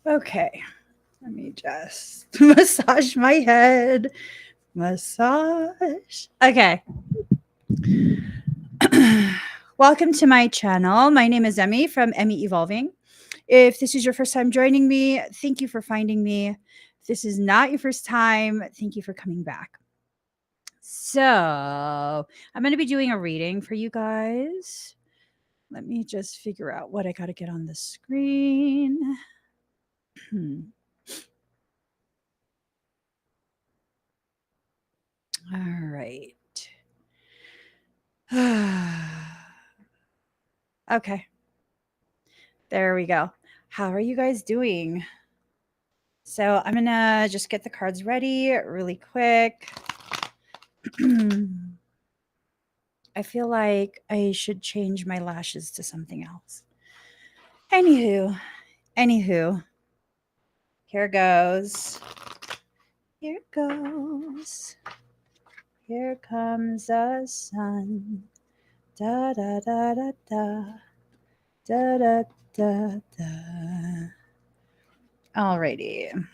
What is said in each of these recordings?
Okay. Let me just massage my head. Massage. Okay. Welcome to my channel. My name is Emmy from Emmy Evolving. If this is your first time joining me, thank you for finding me. If this is not your first time, thank you for coming back. So, I'm going to be doing a reading for you guys. Let me just figure out what I got to get on the screen. All right. Okay. There we go. How are you guys doing? So I'm gonna just get the cards ready really quick. I feel like I should change my lashes to something else. Anywho, here goes. Here goes. Here comes the sun. Da da da da da. Da da da da. Alrighty.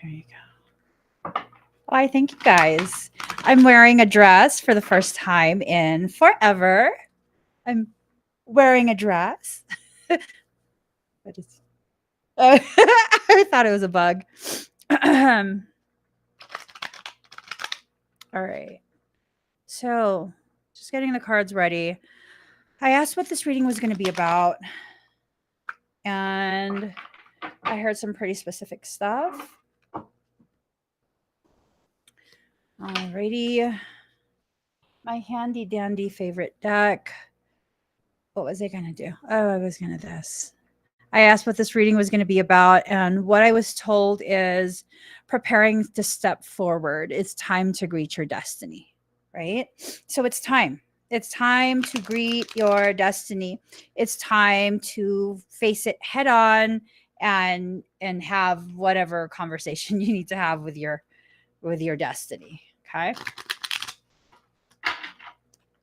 There you go. Why, thank you guys. I'm wearing a dress for the first time in forever. I'm wearing a dress. But it's, I thought it was a bug. All right. So, just getting the cards ready. I asked what this reading was going to be about, and I heard some pretty specific stuff. Alrighty. My handy dandy favorite deck. What was I going to do? Oh, I was going to this. I asked what this reading was going to be about, and what I was told is preparing to step forward. It's time to greet your destiny, right? So it's time. It's time to greet your destiny. It's time to face it head on and have whatever conversation you need to have with your destiny. Okay.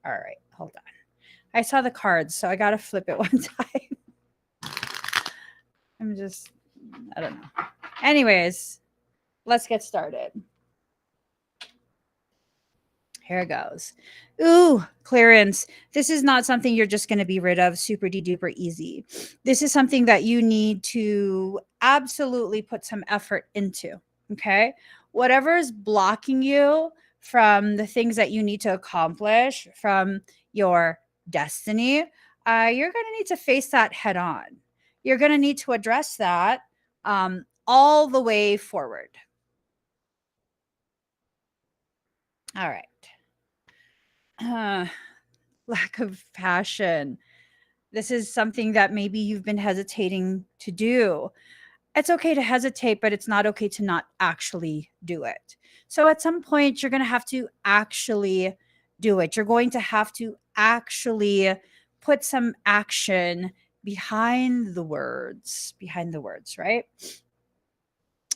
All right. Hold on. I saw the cards, so I got to flip it one time. I don't know. Anyways, let's get started. Here it goes. Ooh, clearance. This is not something you're just going to be rid of super duper easy. This is something that you need to absolutely put some effort into. Okay. Whatever is blocking you from the things that you need to accomplish from your destiny, you're going to need to face that head on. You're going to need to address that all the way forward. All right. Lack of passion. This is something that maybe you've been hesitating to do. It's okay to hesitate, but it's not okay to not actually do it. So at some point, you're going to have to actually do it. You're going to have to actually put some action behind the words, right?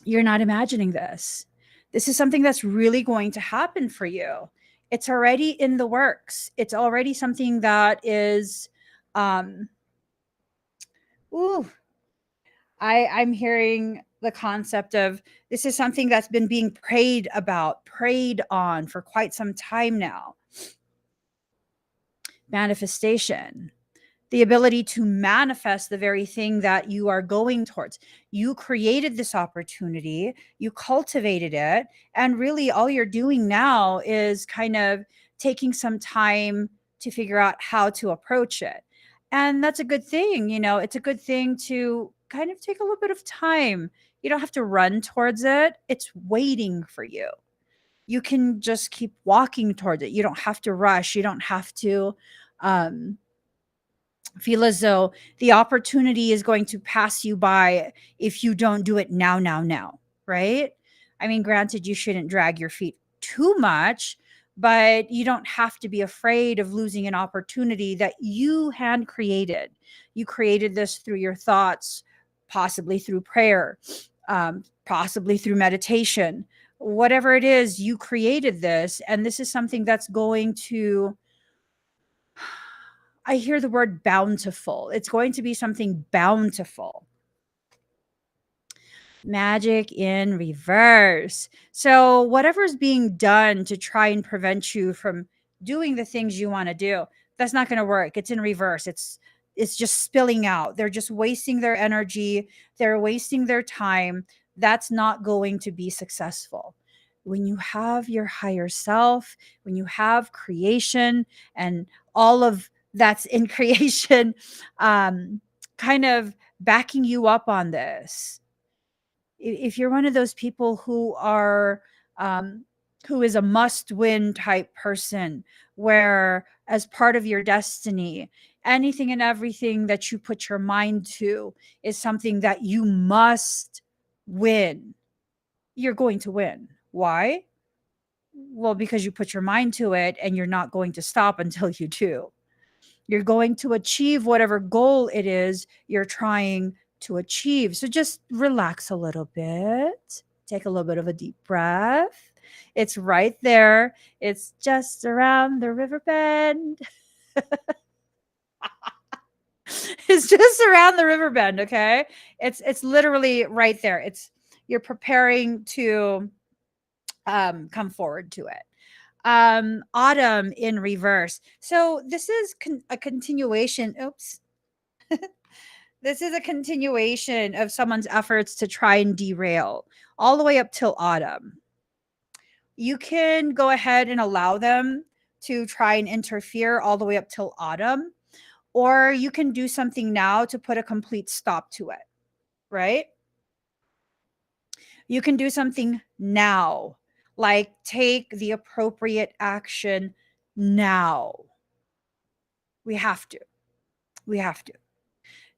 You're not imagining this. This is something that's really going to happen for you. It's already in the works. It's already something that is, I'm hearing the concept of this is something that's been being prayed on for quite some time now. Manifestation. The ability to manifest the very thing that you are going towards. You created this opportunity, you cultivated it, and really all you're doing now is kind of taking some time to figure out how to approach it. And that's a good thing. It's a good thing to kind of take a little bit of time. You don't have to run towards it, it's waiting for you. You can just keep walking towards it. You don't have to rush. You don't have to feel as though the opportunity is going to pass you by if you don't do it now, right? I mean, granted, you shouldn't drag your feet too much, but you don't have to be afraid of losing an opportunity that you hand created. You created this through your thoughts, possibly through prayer, possibly through meditation. Whatever it is, you created this, and this is something that's going to, I hear the word bountiful. It's going to be something bountiful. Magic in reverse. So, whatever's being done to try and prevent you from doing the things you want to do, that's not going to work. It's in reverse. It's just spilling out. They're just wasting their energy, they're wasting their time. That's not going to be successful. When you have your higher self, when you have creation and all of that's in creation, um, kind of backing you up on this, if you're one of those people who are who is a must win type person, where as part of your destiny, anything and everything that you put your mind to is something that you must win, you're going to win. Why? Well, because you put your mind to it and you're not going to stop until you do. You're going to achieve whatever goal it is you're trying to achieve. So just relax a little bit. Take a little bit of a deep breath. It's right there. It's just around the river bend. It's just around the river bend, okay? It's literally right there. It's you're preparing to come forward to it. Autumn in reverse. So this is a continuation. Oops. This is a continuation of someone's efforts to try and derail all the way up till autumn. You can go ahead and allow them to try and interfere all the way up till autumn, or you can do something now to put a complete stop to it, right? You can do something now, like take the appropriate action now. We have to. We have to.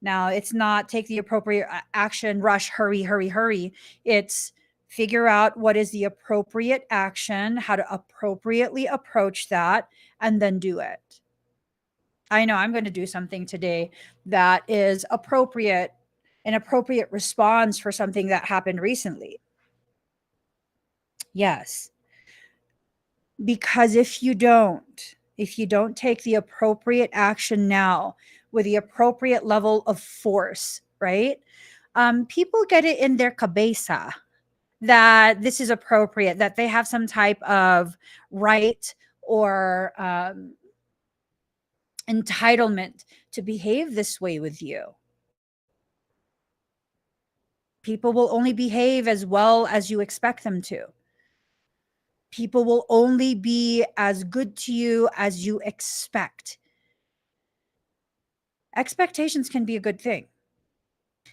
Now, it's not take the appropriate action, rush, hurry, hurry, hurry. It's figure out what is the appropriate action, how to appropriately approach that, and then do it. I know I'm going to do something today that is appropriate, an appropriate response for something that happened recently. Yes. Because if you don't take the appropriate action now with the appropriate level of force, right? People get it in their cabeza that this is appropriate, that they have some type of right or entitlement to behave this way with you. People will only behave as well as you expect them to. People will only be as good to you as you expect. Expectations can be a good thing.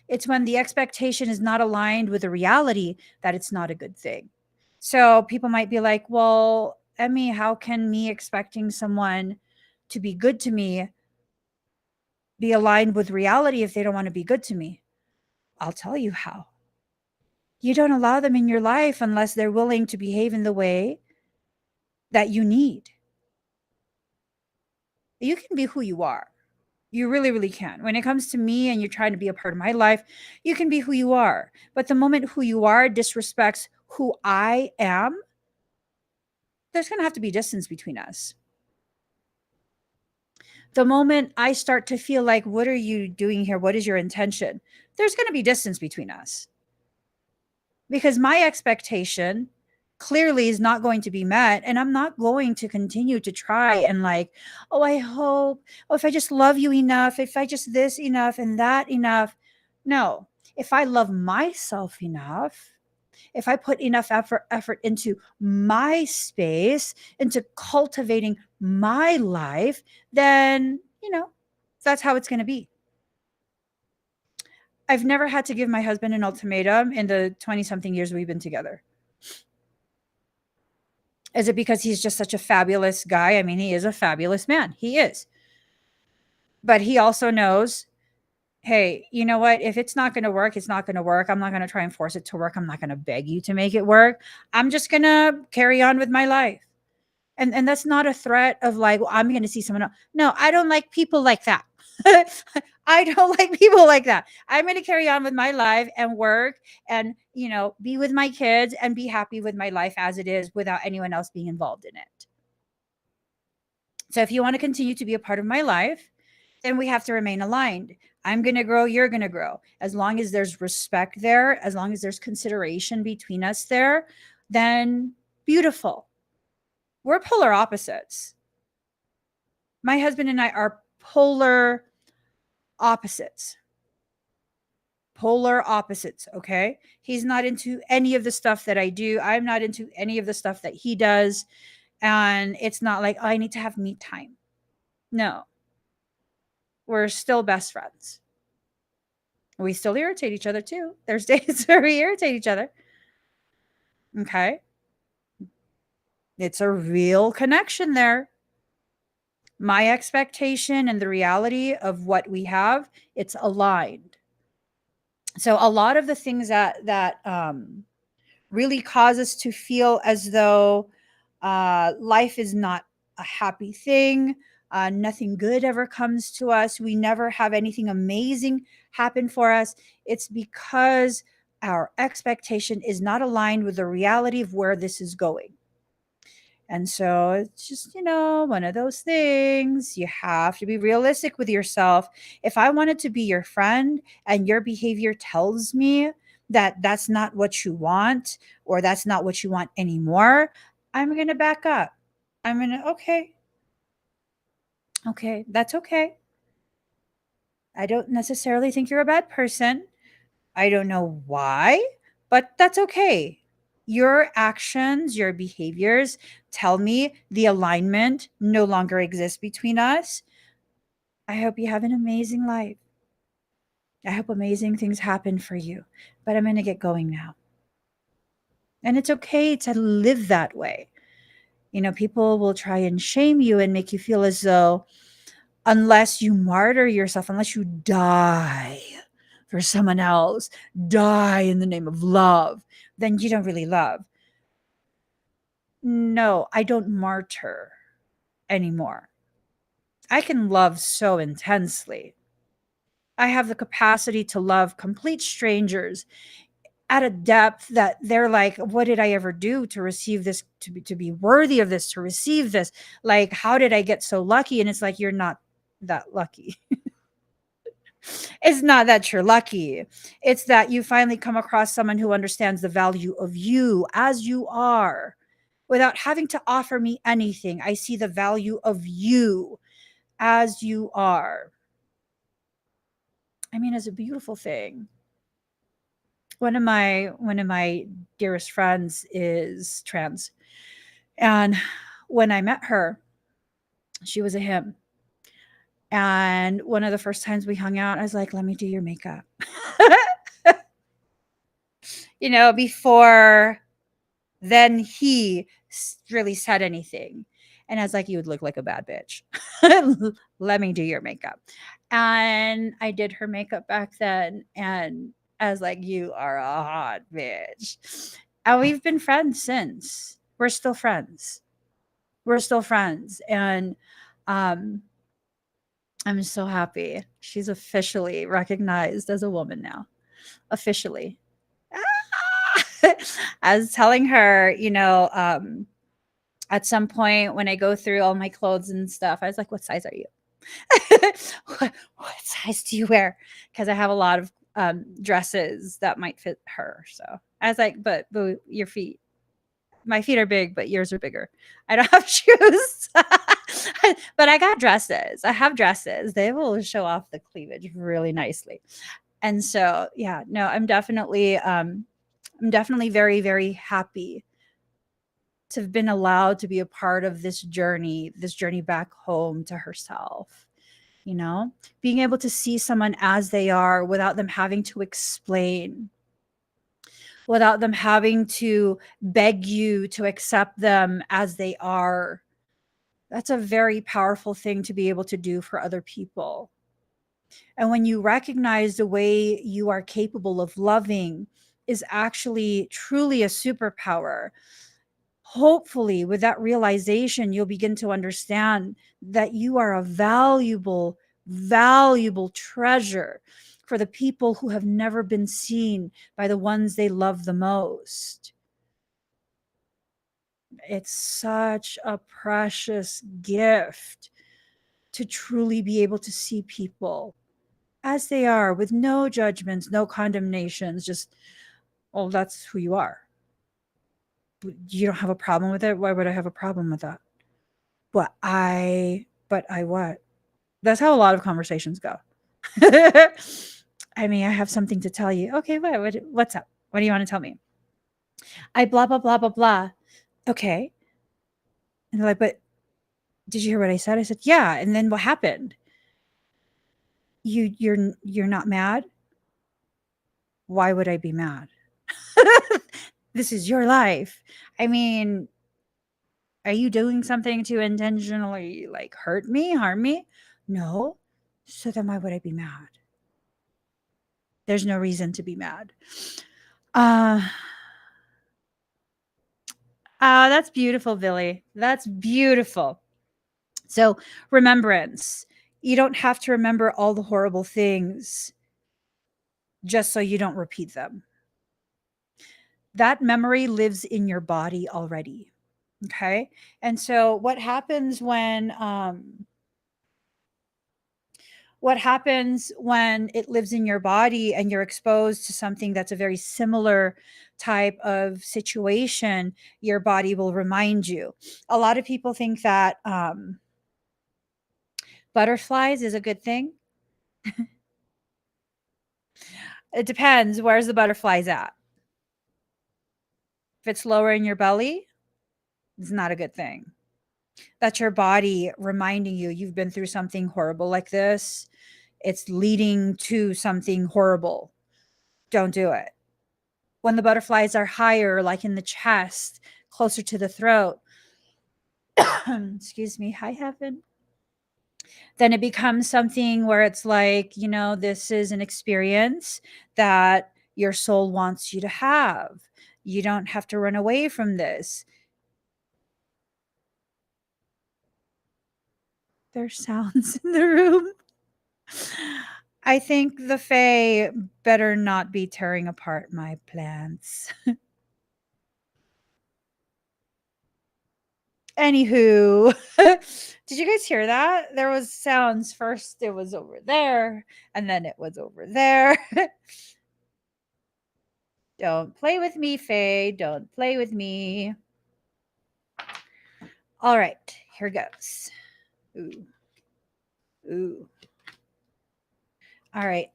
It's when the expectation is not aligned with the reality that it's not a good thing. So people might be like, well, Emmy, how can me expecting someone to be good to me be aligned with reality if they don't want to be good to me? I'll tell you how. You don't allow them in your life unless they're willing to behave in the way that you need. You can be who you are. You really, really can. When it comes to me and you're trying to be a part of my life, you can be who you are. But the moment who you are disrespects who I am, there's going to have to be distance between us. The moment I start to feel like, what are you doing here? What is your intention? There's going to be distance between us. Because my expectation clearly is not going to be met, and I'm not going to continue to try and like, oh, I hope, oh, if I just love you enough, if I just this enough and that enough. No, if I love myself enough, if I put enough effort into my space, into cultivating my life, then that's how it's going to be. I've never had to give my husband an ultimatum in the 20 something years we've been together. Is it because he's just such a fabulous guy? I mean, he is a fabulous man. He is. But he also knows, hey, you know what? If it's not going to work, it's not going to work. I'm not going to try and force it to work. I'm not going to beg you to make it work. I'm just going to carry on with my life. And that's not a threat of like, well, I'm going to see someone else. No, I don't like people like that. I don't like people like that. I'm going to carry on with my life and work and, be with my kids and be happy with my life as it is without anyone else being involved in it. So if you want to continue to be a part of my life, then we have to remain aligned. I'm going to grow, you're going to grow. As long as there's respect there, as long as there's consideration between us there, then beautiful. We're polar opposites. My husband and I are polar opposites. Polar opposites, okay? He's not into any of the stuff that I do. I'm not into any of the stuff that he does. And it's not like, oh, I need to have me time. No. We're still best friends. We still irritate each other too. There's days where we irritate each other. Okay? It's a real connection there. My expectation and the reality of what we have, it's aligned. So a lot of the things that really cause us to feel as though life is not a happy thing, nothing good ever comes to us, we never have anything amazing happen for us, it's because our expectation is not aligned with the reality of where this is going. And so it's just, one of those things. You have to be realistic with yourself. If I wanted to be your friend and your behavior tells me that that's not what you want or that's not what you want anymore, I'm going to back up. I'm going to, okay, that's okay. I don't necessarily think you're a bad person. I don't know why, but that's okay. Your actions, your behaviors tell me the alignment no longer exists between us. I hope you have an amazing life. I hope amazing things happen for you, but I'm going to get going now. And it's okay to live that way. People will try and shame you and make you feel as though unless you martyr yourself, unless you die for someone else, die in the name of love, then you don't really love. No, I don't martyr anymore. I can love so intensely. I have the capacity to love complete strangers at a depth that they're like, what did I ever do to receive this, to be worthy of this, to receive this? Like, how did I get so lucky? And it's like, you're not that lucky. It's not that you're lucky. It's that you finally come across someone who understands the value of you as you are without having to offer me anything. I see the value of you as you are. I mean, it's a beautiful thing. One of my dearest friends is trans. And when I met her, she was a him. And one of the first times we hung out, I was like, let me do your makeup. Before then he really said anything. And I was like, you would look like a bad bitch. Let me do your makeup. And I did her makeup back then. And I was like, you are a hot bitch. And we've been friends since. We're still friends. We're still friends. And I'm so happy. She's officially recognized as a woman now. Officially. I was telling her, at some point when I go through all my clothes and stuff, I was like, what size are you? what size do you wear? Because I have a lot of dresses that might fit her. So I was like, but your feet, my feet are big, but yours are bigger. I don't have shoes. But I got dresses. I have dresses. They will show off the cleavage really nicely. And so, yeah, no, I'm definitely very, very happy to have been allowed to be a part of this journey back home to herself. Being able to see someone as they are without them having to explain, without them having to beg you to accept them as they are. That's a very powerful thing to be able to do for other people. And when you recognize the way you are capable of loving is actually truly a superpower, Hopefully, with that realization, you'll begin to understand that you are a valuable, valuable treasure for the people who have never been seen by the ones they love the most. It's such a precious gift to truly be able to see people as they are with no judgments, no condemnations, just, oh, that's who you are. You don't have a problem with it. Why would I have a problem with that? But I what? That's how a lot of conversations go. I mean, I have something to tell you. Okay, what's up? What do you want to tell me? I blah blah blah blah blah. Okay. And they're like, but did you hear what I said? I said, yeah. And then what happened? You're not mad? Why would I be mad? This is your life. I mean, are you doing something to intentionally like hurt me, harm me? No. So then why would I be mad? There's no reason to be mad. Uh that's beautiful, Billy. That's beautiful. So, remembrance. You don't have to remember all the horrible things just so you don't repeat them. That memory lives in your body already. Okay? And so what happens when it lives in your body and you're exposed to something that's a very similar type of situation, your body will remind you. A lot of people think that butterflies is a good thing. It depends. Where's the butterflies at? If it's lower in your belly, it's not a good thing. That's your body reminding you you've been through something horrible like this. It's leading to something horrible. Don't do it. When the butterflies are higher, like in the chest, closer to the throat, excuse me, hi, heaven, then it becomes something where it's like, this is an experience that your soul wants you to have. You don't have to run away from this. There's sounds in the room. I think the Fae better not be tearing apart my plants. Anywho, did you guys hear that? There was sounds. First it was over there, and then it was over there. Don't play with me, Faye. Don't play with me. All right, here goes. Ooh. Ooh. All right.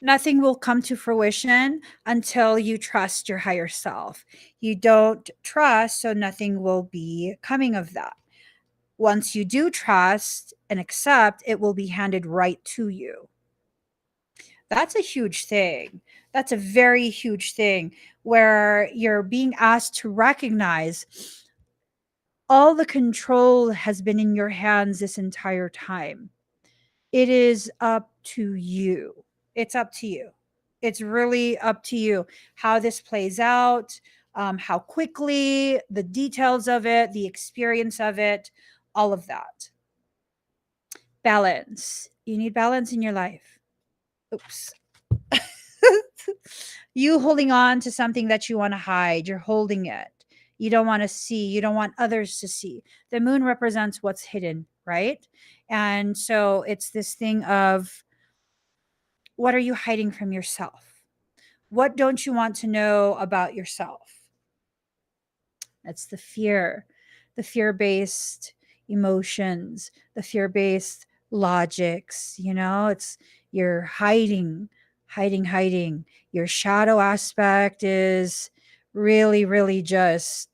Nothing will come to fruition until you trust your higher self. You don't trust, so nothing will be coming of that. Once you do trust and accept, it will be handed right to you. That's a huge thing. That's a very huge thing where you're being asked to recognize all the control has been in your hands this entire time. It is up to you. It's up to you. It's really up to you how this plays out, how quickly, the details of it, the experience of it, all of that. Balance. You need balance in your life. Oops. You holding on to something that you want to hide, you're holding it. You don't want to see, you don't want others to see. The moon represents what's hidden, right? And so it's this thing of what are you hiding from yourself? What don't you want to know about yourself? That's the fear based emotions, the fear based logics. It's you're hiding, hiding, hiding. Your shadow aspect is really, really just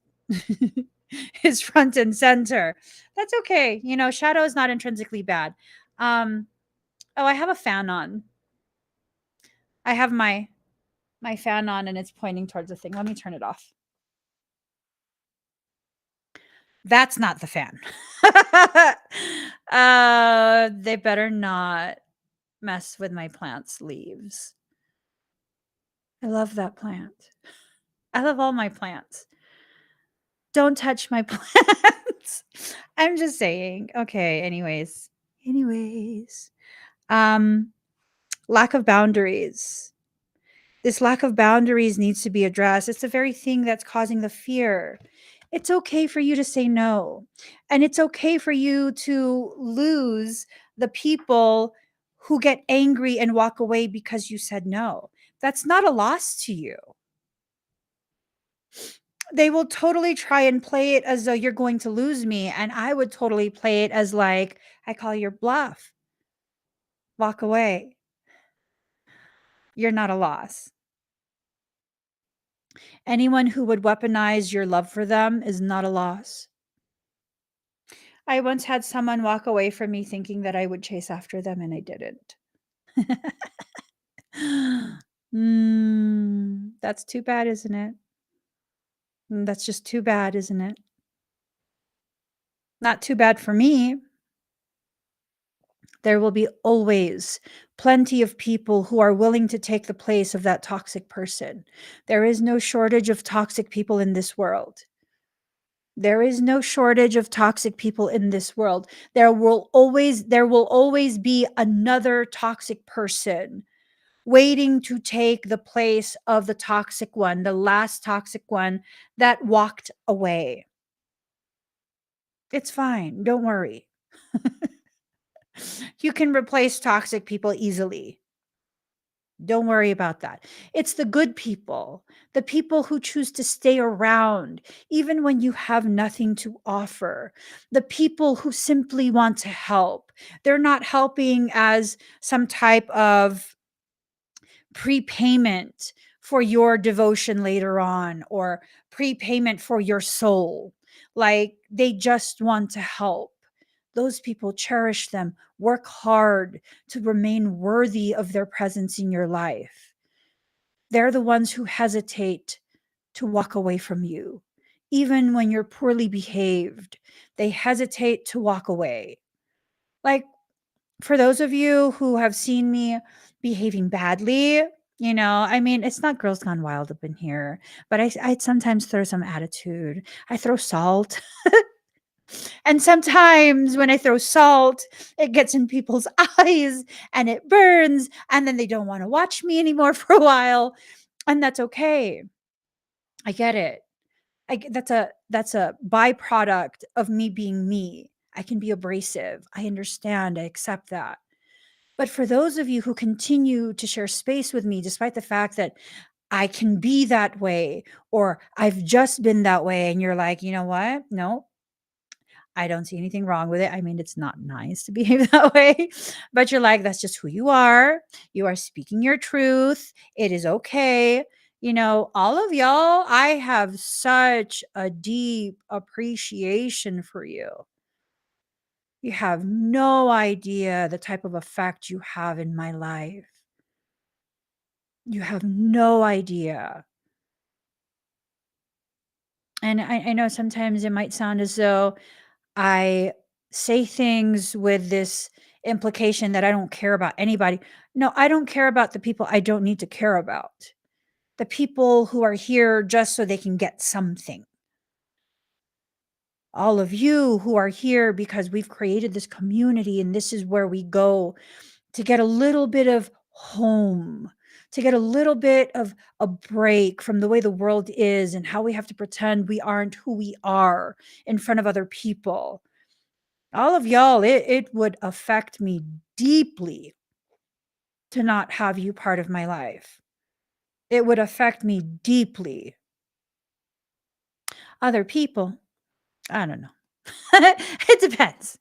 is front and center. That's okay. Shadow is not intrinsically bad. Oh, I have a fan on. I have my fan on and it's pointing towards the thing. Let me turn it off. That's not the fan. They better not mess with my plant's leaves. I love that plant. I love all my plants. Don't touch my plants. I'm just saying. Okay, anyways. Anyways. Um, lack of boundaries. This lack of boundaries needs to be addressed. It's the very thing that's causing the fear. It's okay for you to say no. And it's okay for you to lose the people who get angry and walk away because you said no. That's not a loss to you. They will totally try and play it as though you're going to lose me. And I would totally play it as like, I call your bluff. Walk away. You're not a loss. Anyone who would weaponize your love for them is not a loss. I once had someone walk away from me thinking that I would chase after them, and I didn't. That's too bad, isn't it? That's just too bad, isn't it? Not too bad for me. There will be always plenty of people who are willing to take the place of that toxic person. There is no shortage of toxic people in this world. There is no shortage of toxic people in this world. There will always be another toxic person waiting to take the place of the toxic one, the last toxic one that walked away. It's fine. Don't worry. You can replace toxic people easily. Don't worry about that. It's the good people, the people who choose to stay around, even when you have nothing to offer, the people who simply want to help. They're not helping as some type of prepayment for your devotion later on or prepayment for your soul. Like they just want to help. Those people, cherish them, work hard to remain worthy of their presence in your life. They're the ones who hesitate to walk away from you. Even when you're poorly behaved, they hesitate to walk away. Like for those of you who have seen me behaving badly, I mean, it's not Girls Gone Wild up in here, but I sometimes throw some attitude. I throw salt. And sometimes when I throw salt, it gets in people's eyes and it burns, and then they don't want to watch me anymore for a while. And that's okay. I get it. That's a byproduct of me being me. I can be abrasive. I understand. I accept that. But for those of you who continue to share space with me, despite the fact that I can be that way, or I've just been that way, and you're like, you know what? No, I don't see anything wrong with it. I mean, it's not nice to behave that way, but you're like, that's just who you are. You are speaking your truth. It is okay. All of y'all, I have such a deep appreciation for you. You have no idea the type of effect you have in my life. You have no idea. And I know sometimes it might sound as though I say things with this implication that I don't care about anybody. No, I don't care about the people I don't need to care about. The people who are here just so they can get something. All of you who are here because we've created this community and this is where we go to get a little bit of home, to get a little bit of a break from the way the world is and how we have to pretend we aren't who we are in front of other people. All of y'all, it would affect me deeply to not have you part of my life. It would affect me deeply. Other people, I don't know. It depends.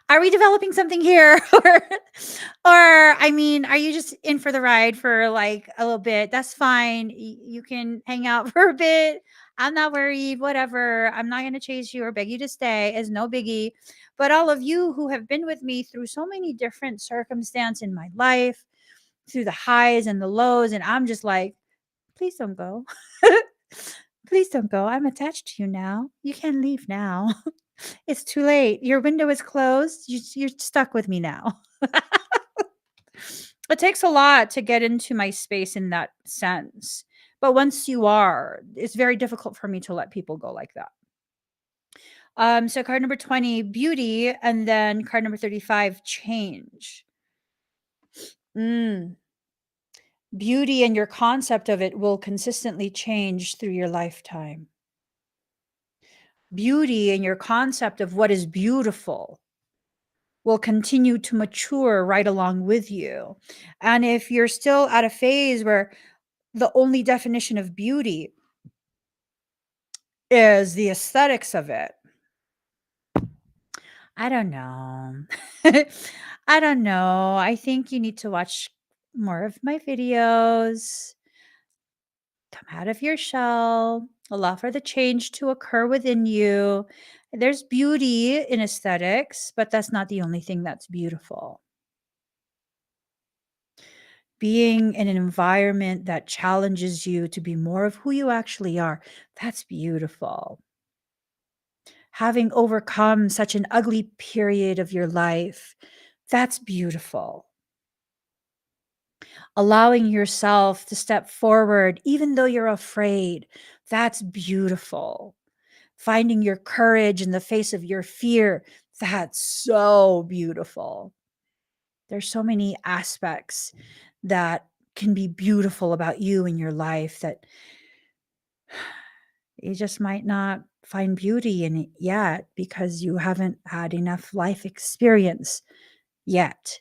Are we developing something here? Or I mean, are you just in for the ride for like a little bit? That's fine. You can hang out for a bit. I'm not worried. Whatever. I'm not going to chase you or beg you to stay. It's no biggie. But all of you who have been with me through so many different circumstances in my life, through the highs and the lows, and I'm just like, please don't go. Please don't go. I'm attached to you now. You can't leave now. It's too late. Your window is closed. You're stuck with me now. It takes a lot to get into my space in that sense. But once you are, it's very difficult for me to let people go like that. So card number 20, beauty, and then card number 35, change. Mm. Beauty and your concept of it will consistently change through your lifetime. Beauty and your concept of what is beautiful will continue to mature right along with you. And if you're still at a phase where the only definition of beauty is the aesthetics of it, I don't know. I don't know. I think you need to watch more of my videos. Come out of your shell. Allow for the change to occur within you. There's beauty in aesthetics, but that's not the only thing that's beautiful. Being in an environment that challenges you to be more of who you actually are, that's beautiful. Having overcome such an ugly period of your life, that's beautiful. Allowing yourself to step forward, even though you're afraid, that's beautiful. Finding your courage in the face of your fear, that's so beautiful. There's so many aspects that can be beautiful about you in your life that you just might not find beauty in it yet because you haven't had enough life experience yet.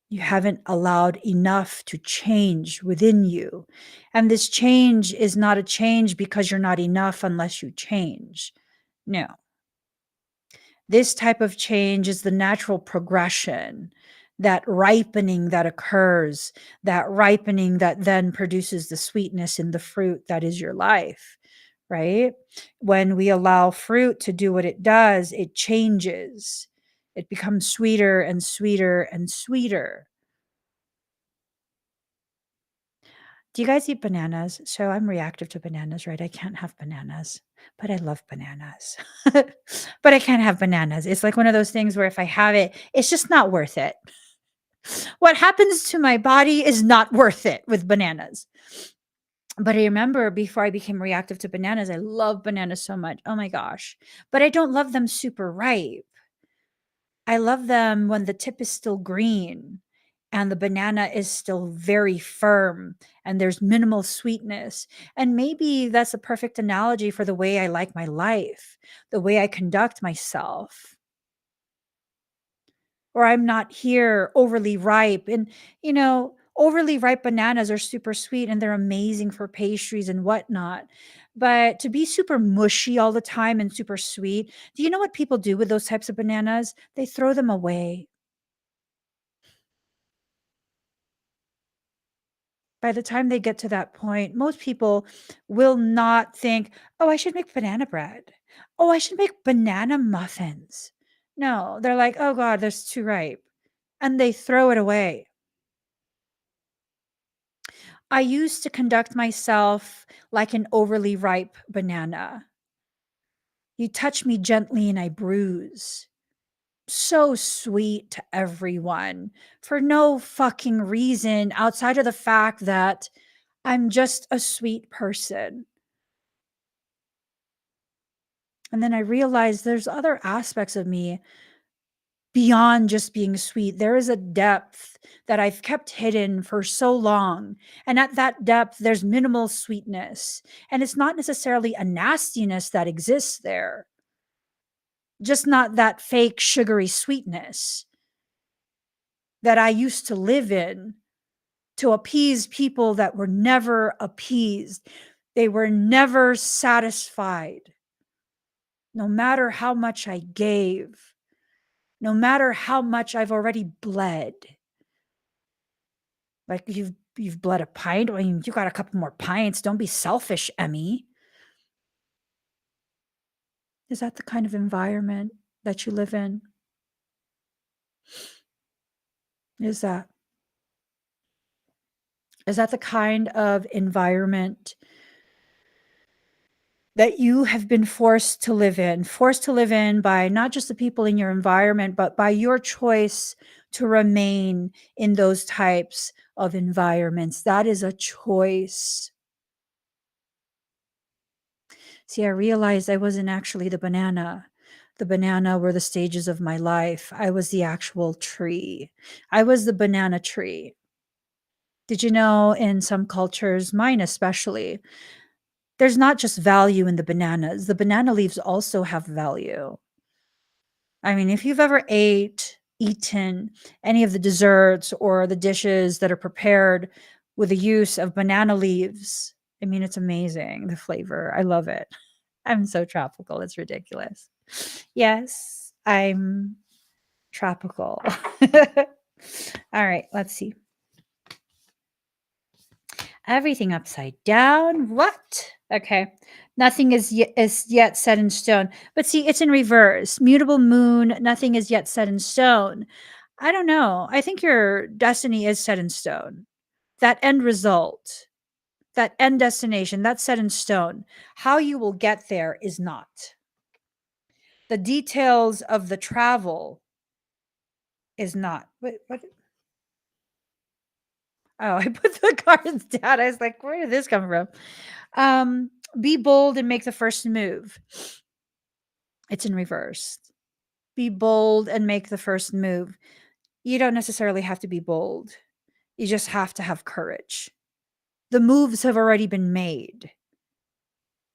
You haven't allowed enough to change within you. And this change is not a change because you're not enough unless you change. No. This type of change is the natural progression, that ripening that occurs, that ripening that then produces the sweetness in the fruit that is your life, right? When we allow fruit to do what it does, it changes. It becomes sweeter and sweeter and sweeter. Do you guys eat bananas? So I'm reactive to bananas, right? I can't have bananas, but I love bananas. But I can't have bananas. It's like one of those things where if I have it, it's just not worth it. What happens to my body is not worth it with bananas. But I remember before I became reactive to bananas, I love bananas so much. Oh my gosh. But I don't love them super ripe. I love them when the tip is still green and the banana is still very firm and there's minimal sweetness. And maybe that's a perfect analogy for the way I like my life, the way I conduct myself. Or I'm not here overly ripe. And, overly ripe bananas are super sweet and they're amazing for pastries and whatnot. But to be super mushy all the time and super sweet, do you know what people do with those types of bananas? They throw them away. By the time they get to that point, most people will not think, oh, I should make banana bread. Oh, I should make banana muffins. No, they're like, oh God, that's too ripe. And they throw it away. I used to conduct myself like an overly ripe banana. You touch me gently and I bruise. So sweet to everyone for no fucking reason outside of the fact that I'm just a sweet person. And then I realized there's other aspects of me beyond just being sweet. There is a depth that I've kept hidden for so long. And at that depth, there's minimal sweetness. And it's not necessarily a nastiness that exists there, just not that fake sugary sweetness that I used to live in to appease people that were never appeased. They were never satisfied, no matter how much I gave, no matter how much I've already bled. Like you've bled a pint. I mean, you got a couple more pints. Don't be selfish, Emmy. Is that the kind of environment that you live in? Is that is that the kind of environment that you have been forced to live in by not just the people in your environment, but by your choice to remain in those types of environments? That is a choice. See, I realized I wasn't actually the banana. The banana were the stages of my life. I was the actual tree. I was the banana tree. Did you know in some cultures, mine especially, there's not just value in the bananas. The banana leaves also have value. I mean, if you've ever eaten any of the desserts or the dishes that are prepared with the use of banana leaves, I mean, it's amazing, the flavor. I love it. I'm so tropical. It's ridiculous. Yes, I'm tropical. All right, let's see. Everything upside down. What? Okay. Nothing is yet set in stone. But see, it's in reverse. Mutable moon, nothing is yet set in stone. I don't know. I think your destiny is set in stone. That end result, that end destination, that's set in stone. How you will get there is not. The details of the travel is not. What? Oh, I put the cards down. I was like, where did this come from? Be bold and make the first move. It's in reverse. Be bold and make the first move. You don't necessarily have to be bold. You just have to have courage. The moves have already been made.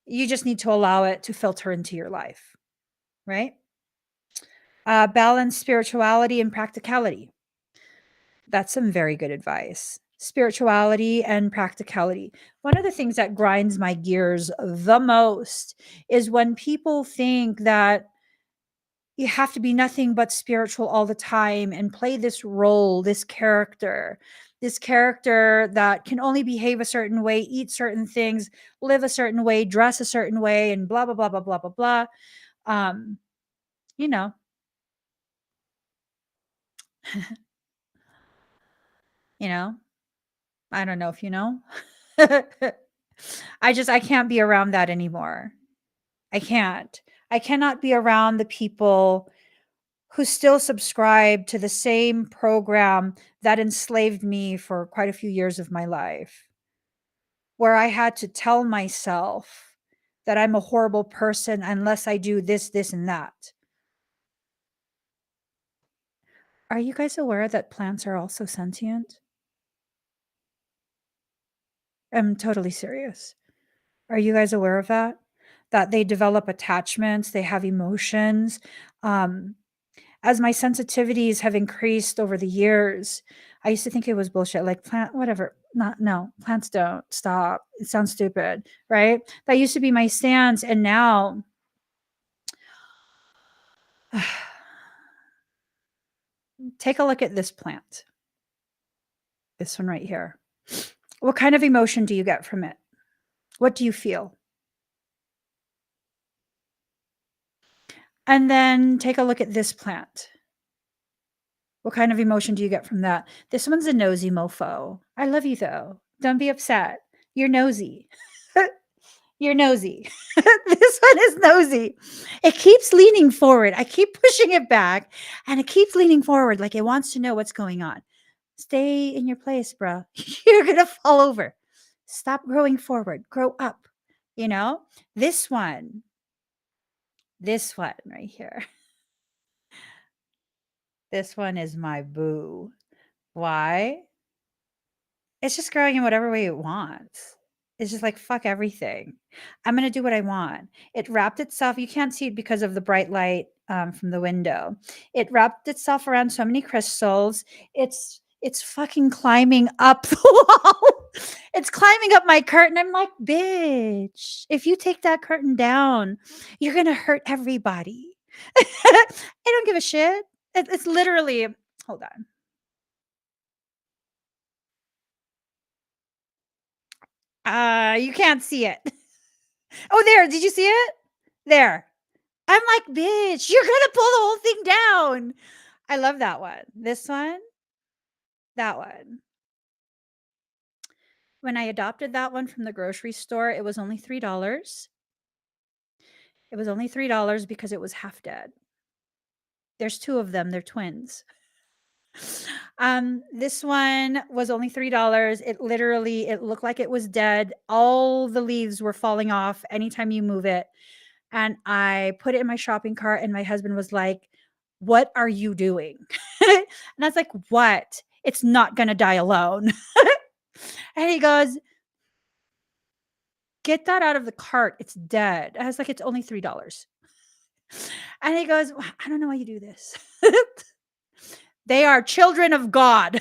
You just need to allow it to filter into your life, right? Balance spirituality and practicality. That's some very good advice. Spirituality and practicality. One of the things that grinds my gears the most is when people think that you have to be nothing but spiritual all the time and play this role, this character that can only behave a certain way, eat certain things, live a certain way, dress a certain way, and blah, blah, blah, blah, blah, blah, blah. Um, you know, you know, I don't know if you know. I can't be around that anymore. I can't. I cannot be around the people who still subscribe to the same program that enslaved me for quite a few years of my life, where I had to tell myself that I'm a horrible person unless I do this, this, and that. Are you guys aware that plants are also sentient? I'm totally serious. Are you guys aware of that? That they develop attachments, they have emotions. Um, as my sensitivities have increased over the years, I used to think it was bullshit, like plant, whatever. Not, no, plants don't stop. It sounds stupid, right? That used to be my stance. And now, take a look at this plant, this one right here. What kind of emotion do you get from it? What do you feel? And then take a look at this plant. What kind of emotion do you get from that? This one's a nosy mofo. I love you though. Don't be upset. You're nosy. You're nosy. This one is nosy. It keeps leaning forward. I keep pushing it back and it keeps leaning forward like it wants to know what's going on. Stay in your place, bro. You're going to fall over. Stop growing forward. Grow up. You know, this one right here. This one is my boo. Why? It's just growing in whatever way it wants. It's just like, fuck everything. I'm going to do what I want. It wrapped itself. You can't see it because of the bright light from the window. It wrapped itself around so many crystals. It's fucking climbing up the wall. It's climbing up my curtain. I'm like, bitch, if you take that curtain down, you're going to hurt everybody. I don't give a shit. It's literally, hold on. You can't see it. Oh, there. Did you see it? There. I'm like, bitch, you're gonna pull the whole thing down. I love that one. This one, that one. When I adopted that one from the grocery store, it was only $3. It was only $3 because it was half dead. There's two of them. They're twins. This one was only $3. It looked like it was dead. All the leaves were falling off anytime you move it. And I put it in my shopping cart, and my husband was like, "What are you doing?" And I was like, "What? It's not gonna die alone." And he goes, "Get that out of the cart. It's dead." I was like, "It's only $3." And he goes, "Well, I don't know why you do this." They are children of God.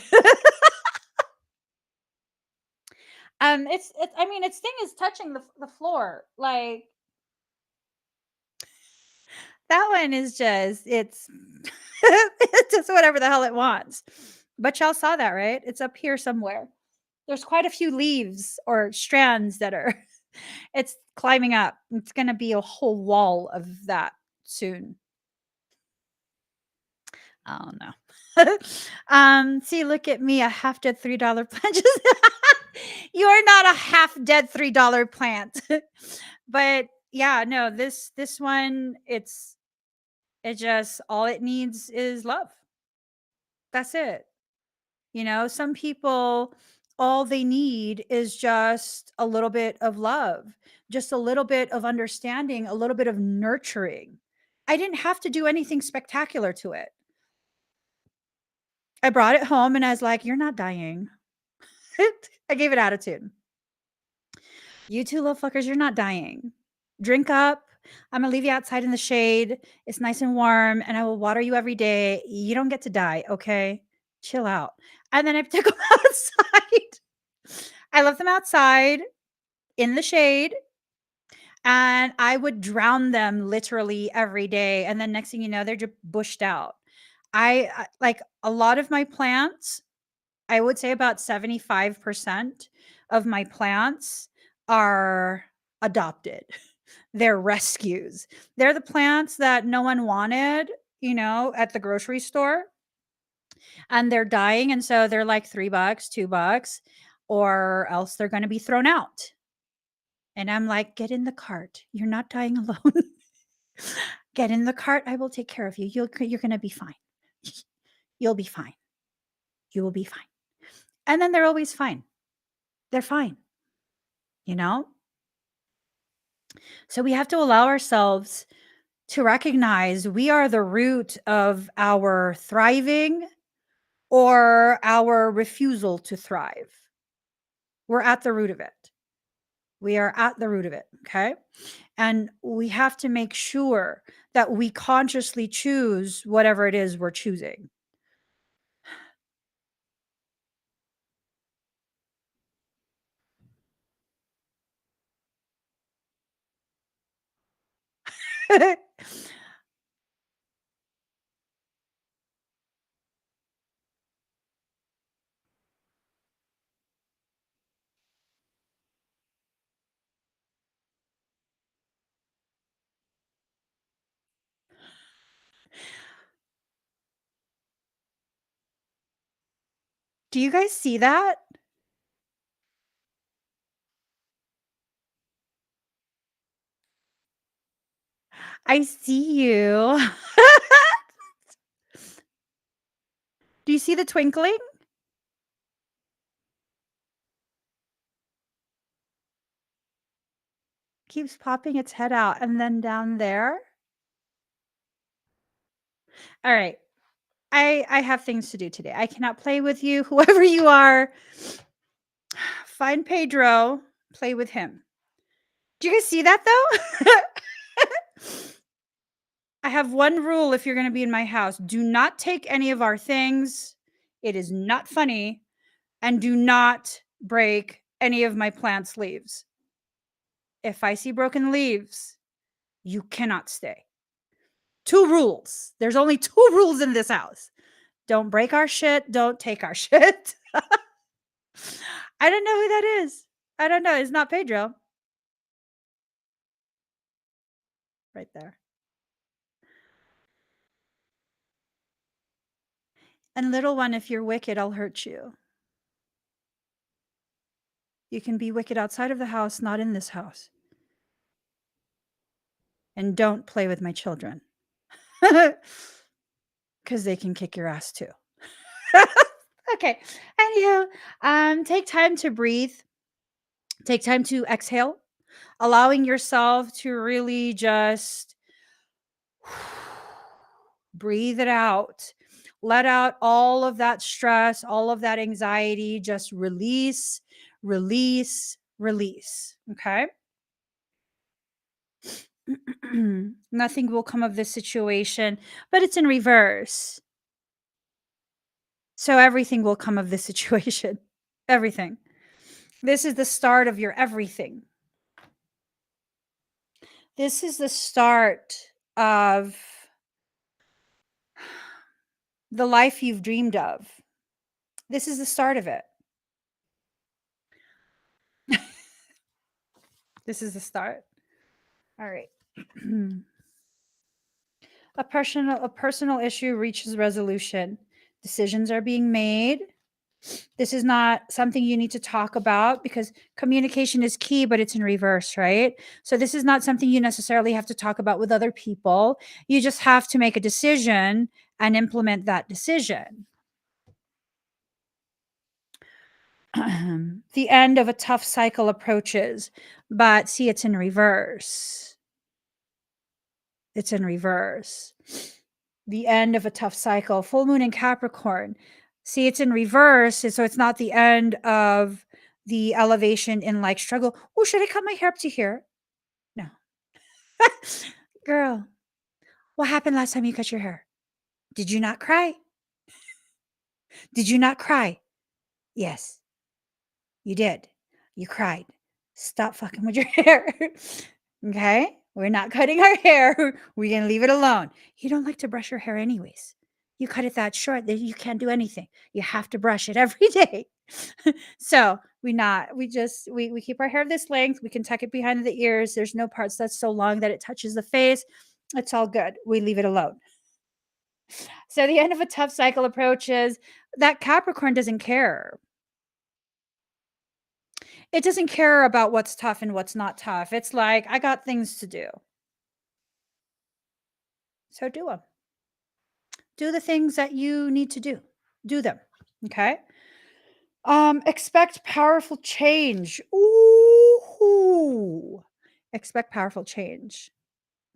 I mean, its thing is touching the floor. Like, that one is just it's just whatever the hell it wants. But y'all saw that, right? It's up here somewhere. There's quite a few leaves or strands that are it's climbing up. It's gonna be a whole wall of that soon. Oh no. See, look at me, a half dead $3 plant. You're not a half dead $3 plant. But yeah, no, this one, it just all it needs is love. That's it. Some people, all they need is just a little bit of love, just a little bit of understanding, a little bit of nurturing. I didn't have to do anything spectacular to it. I brought it home and I was like, "You're not dying." I gave it attitude. "You two little fuckers, you're not dying. Drink up. I'm gonna leave you outside in the shade. It's nice and warm, and I will water you every day. You don't get to die, okay? Chill out." And then I took them outside. I left them outside in the shade, and I would drown them literally every day. And then next thing you know, they're just bushed out. Like a lot of my plants, I would say about 75% of my plants are adopted. They're rescues. They're the plants that no one wanted, at the grocery store, and they're dying. And so they're like $3, $2, or else they're going to be thrown out. And I'm like, "Get in the cart. You're not dying alone. Get in the cart. I will take care of you. You're going to be fine. You'll be fine. You will be fine." And then they're always fine. They're fine, you know? So we have to allow ourselves to recognize we are the root of our thriving or our refusal to thrive. We're at the root of it. We are at the root of it. Okay. And we have to make sure that we consciously choose whatever it is we're choosing. Do you guys see that? I see you. Do you see the twinkling? Keeps popping its head out, and then down there. All right. I have things to do today. I cannot play with you, whoever you are. Find Pedro, play with him. Do you guys see that though? I have one rule if you're going to be in my house. Do not take any of our things. It is not funny. And do not break any of my plants' leaves. If I see broken leaves, you cannot stay. 2 rules. There's only 2 rules in this house. Don't break our shit. Don't take our shit. I don't know who that is. I don't know. It's not Pedro. Right there. And little one, if you're wicked, I'll hurt you. You can be wicked outside of the house, not in this house. And don't play with my children. Because they can kick your ass too. Okay. Anyhow, take time to breathe. Take time to exhale, allowing yourself to really just breathe it out. Let out all of that stress, all of that anxiety. Just release, release, release. Okay. Nothing will come of this situation, but it's in reverse. So everything will come of this situation. Everything. This is the start of your everything. This is the start of the life you've dreamed of. This is the start of it. This is the start. All right. A personal issue reaches resolution. Decisions are being made. This is not something you need to talk about because communication is key, but it's in reverse, right? So this is not something you necessarily have to talk about with other people. You just have to make a decision and implement that decision. The end of a tough cycle approaches, but see, it's in reverse. It's in reverse. The end of a tough cycle. Full moon in Capricorn. See, it's in reverse. So it's not the end of the elevation in like struggle. Oh, should I cut my hair up to here? No. Girl, what happened last time you cut your hair? Did you not cry? Did you not cry? Yes, you did. You cried. Stop fucking with your hair. Okay? We're not cutting our hair. We're going to leave it alone. You don't like to brush your hair anyways. You cut it that short that you can't do anything. You have to brush it every day. So we keep our hair this length. We can tuck it behind the ears. There's no parts that's so long that it touches the face. It's all good. We leave it alone. So the end of a tough cycle approaches. That Capricorn doesn't care. It doesn't care about what's tough and what's not tough. It's like, I got things to do. So do them. Do the things that you need to do. Do them. Okay? Expect powerful change. Ooh. Expect powerful change.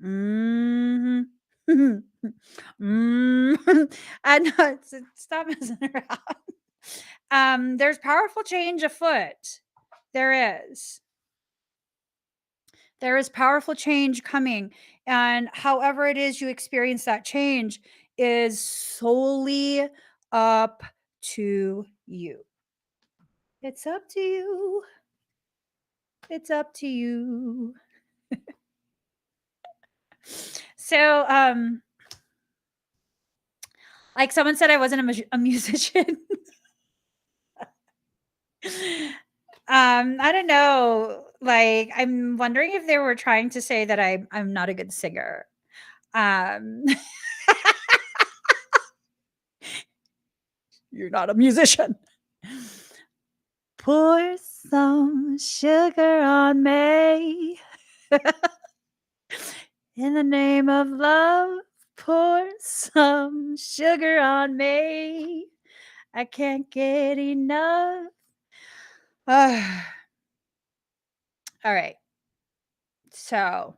Mhm. Mm. And stop messing around. There's powerful change afoot. There is. There is powerful change coming. And however it is you experience that change is solely up to you. It's up to you. It's up to you. So, like someone said, I wasn't a musician. I don't know. Like, I'm wondering if they were trying to say that I'm not a good singer. Um, you're not a musician. Pour some sugar on me. In the name of love, pour some sugar on me. I can't get enough. All right. So,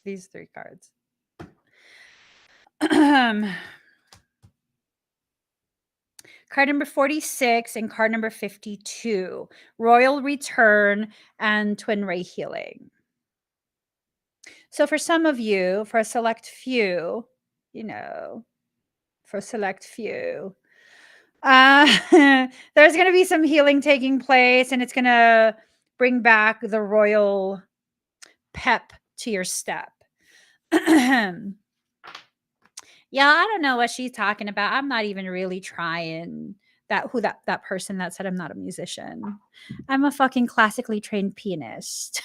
these three cards. Card number 46 and card number 52, Royal Return and Twin Ray Healing. So for some of you, for a select few, for a select few, there's going to be some healing taking place and it's going to bring back the royal pep to your step. Yeah, I don't know what she's talking about. I'm not even really trying. That person that said I'm not a musician. I'm a fucking classically trained pianist.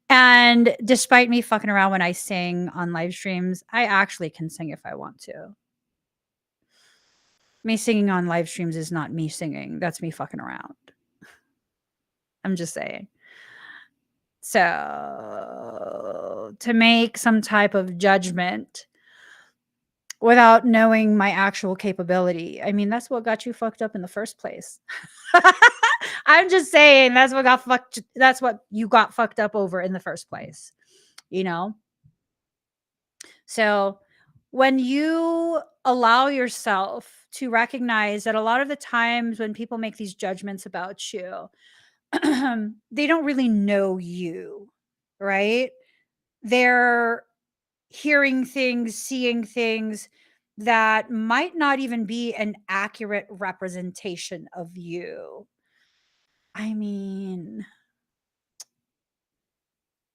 And despite me fucking around when I sing on live streams, I actually can sing if I want to. Me singing on live streams is not me singing. That's me fucking around. I'm just saying. So to make some type of judgment without knowing my actual capability. I mean, that's what got you fucked up in the first place. I'm just saying that's what you got fucked up over in the first place, you know? So, when you allow yourself to recognize that a lot of the times when people make these judgments about you, they don't really know you, right? They're hearing things, seeing things that might not even be an accurate representation of you. I mean,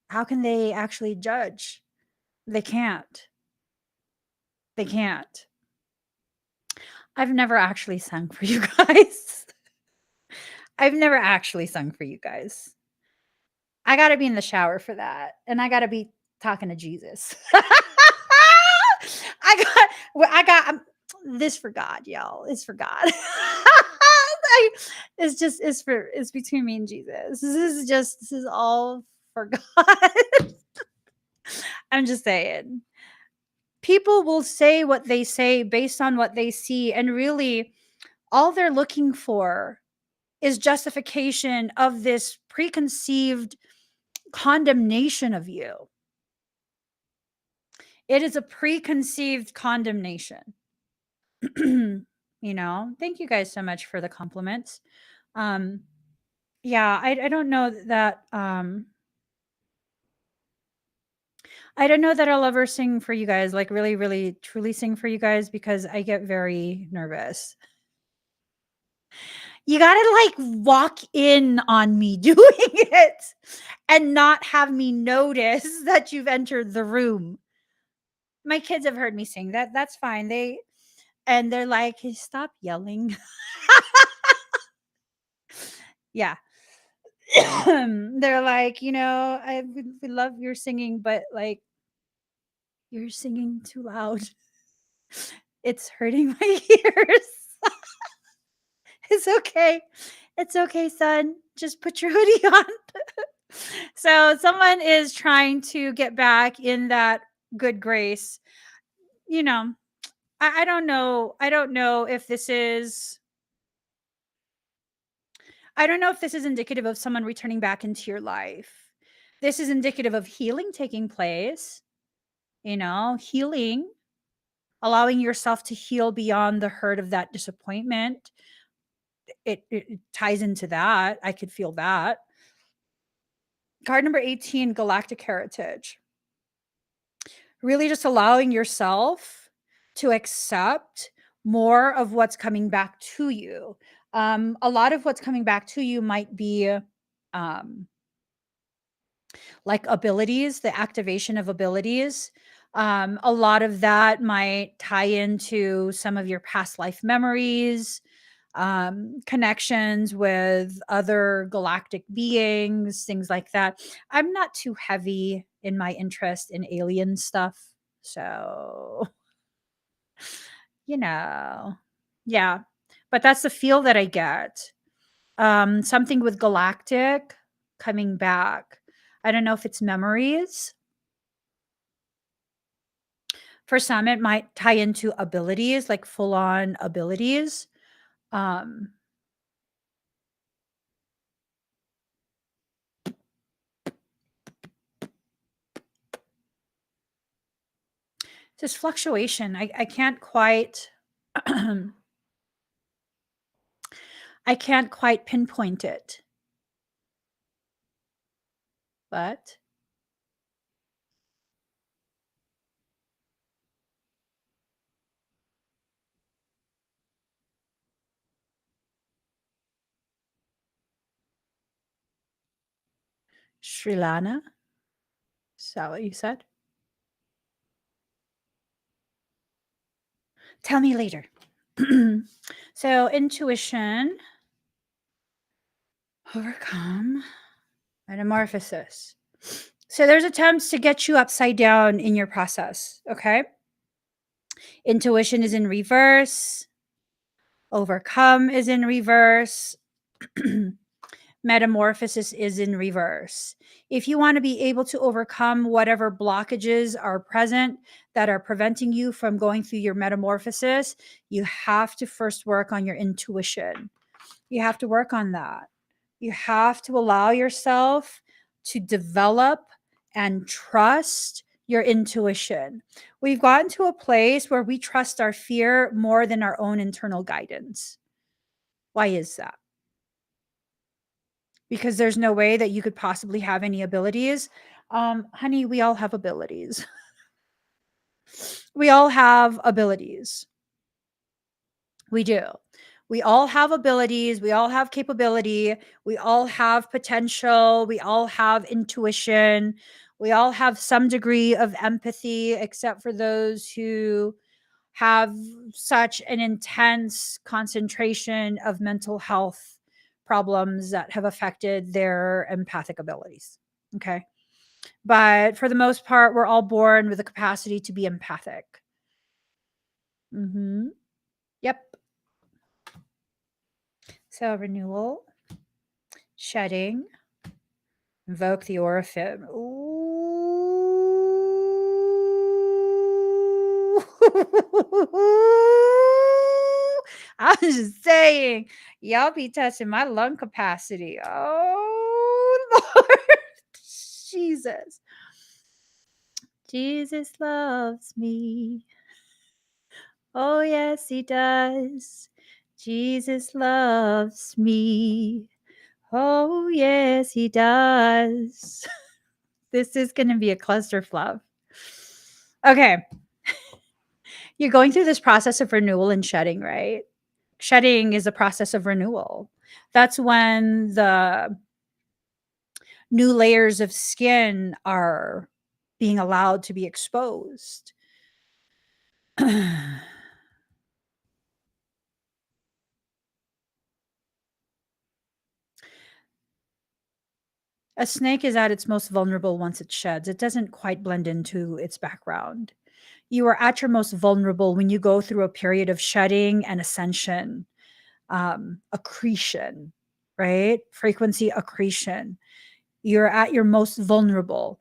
how can they actually judge? They can't. They can't. I've never actually sung for you guys. I've never actually sung for you guys. I gotta be in the shower for that, and I gotta be talking to Jesus. I got this for God, y'all. It's for God. It's between me and Jesus. This is all for God. I'm just saying. People will say what they say based on what they see, and really all they're looking for is justification of this preconceived condemnation of you. It is a preconceived condemnation. Thank you guys so much for the compliments. Um, yeah, I don't know that I don't know that I'll ever sing for you guys, like really, really, truly sing for you guys because I get very nervous. You gotta like walk in on me doing it and not have me notice that you've entered the room. My kids have heard me sing. That's fine. They're like, "Hey, stop yelling." Yeah. They're like, we love your singing, but like you're singing too loud. It's hurting my ears. It's okay. It's okay, son. Just put your hoodie on. So someone is trying to get back in that good grace. You know, I don't know. I don't know if this is indicative of someone returning back into your life. This is indicative of healing taking place, healing, allowing yourself to heal beyond the hurt of that disappointment. It ties into that. I could feel that. Card number 18, galactic heritage. Really just allowing yourself to accept more of what's coming back to you. A lot of what's coming back to you might be like abilities, the activation of abilities. A lot of that might tie into some of your past life memories, connections with other galactic beings, things like that. I'm not too heavy in my interest in alien stuff. So, you know, yeah. But that's the feel that I get. Something with galactic coming back. I don't know if it's memories. For some, it might tie into abilities, like full on abilities. Um, just fluctuation. I can't quite I can't quite pinpoint it, but Srilana, is that what you said? Tell me later. So intuition, overcome, metamorphosis. So there's attempts to get you upside down in your process. Okay. Intuition is in reverse. Overcome is in reverse. Metamorphosis is in reverse. If you want to be able to overcome whatever blockages are present that are preventing you from going through your metamorphosis, you have to first work on your intuition. You have to work on that. You have to allow yourself to develop and trust your intuition. We've gotten to a place where we trust our fear more than our own internal guidance. Why is that? Because there's no way that you could possibly have any abilities. Honey, we all have abilities. We all have abilities. We do. We all have abilities. We all have capability. We all have potential. We all have intuition. We all have some degree of empathy, except for those who have such an intense concentration of mental health problems that have affected their empathic abilities. Okay. But for the most part, we're all born with the capacity to be empathic. Yep. So renewal, shedding, invoke the Oraphim. Ooh. I was just saying, y'all be touching my lung capacity. Oh, Lord. Jesus. Jesus loves me. Oh, yes, he does. Jesus loves me. Oh, yes, he does. This is going to be a clusterfluff. Okay. You're going through this process of renewal and shedding, right? Shedding is a process of renewal. That's when the new layers of skin are being allowed to be exposed. A snake is at its most vulnerable once it sheds. It doesn't quite blend into its background. You are at your most vulnerable when you go through a period of shedding and ascension, accretion, right? Frequency accretion. You're at your most vulnerable,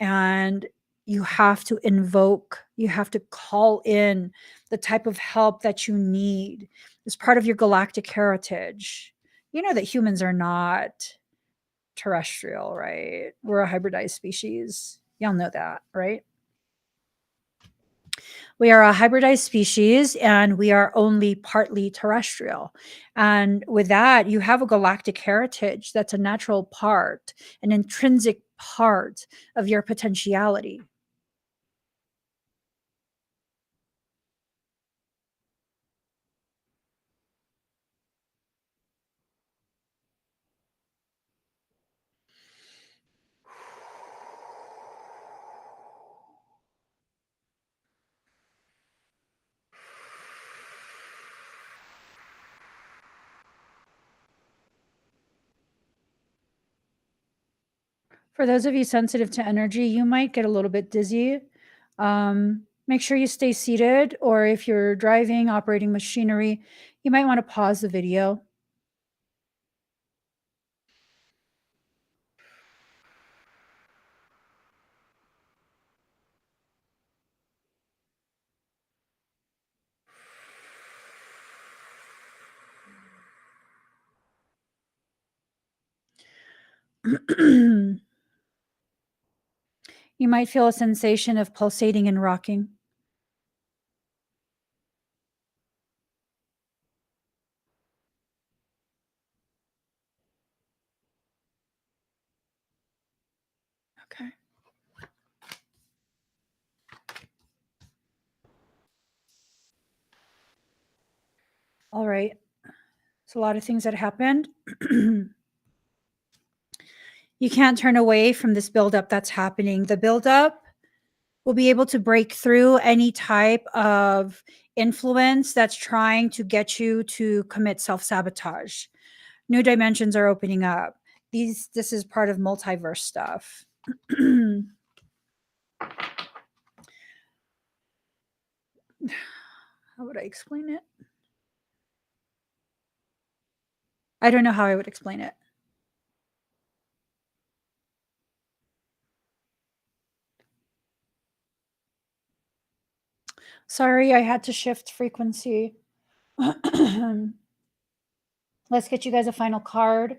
and you have to invoke, you have to call in the type of help that you need as part of your galactic heritage. You know that humans are not terrestrial, right? We're a hybridized species. Y'all know that, right? We are a hybridized species and we are only partly terrestrial. And with that, you have a galactic heritage that's a natural part, an intrinsic part of your potentiality. For those of you sensitive to energy, you might get a little bit dizzy. Make sure you stay seated, or if you're driving, operating machinery, you might want to pause the video. You might feel a sensation of pulsating and rocking. Okay. All right. It's a lot of things that happened. You can't turn away from this buildup that's happening. The buildup will be able to break through any type of influence that's trying to get you to commit self-sabotage. New dimensions are opening up. This is part of multiverse stuff. How would I explain it? I don't know how I would explain it. Sorry, I had to shift frequency. Let's get you guys a final card.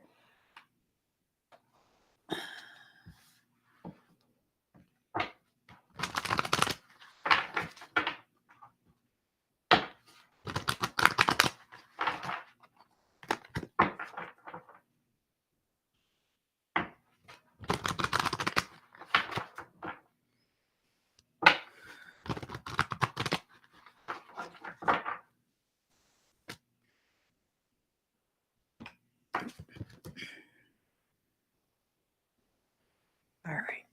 All right.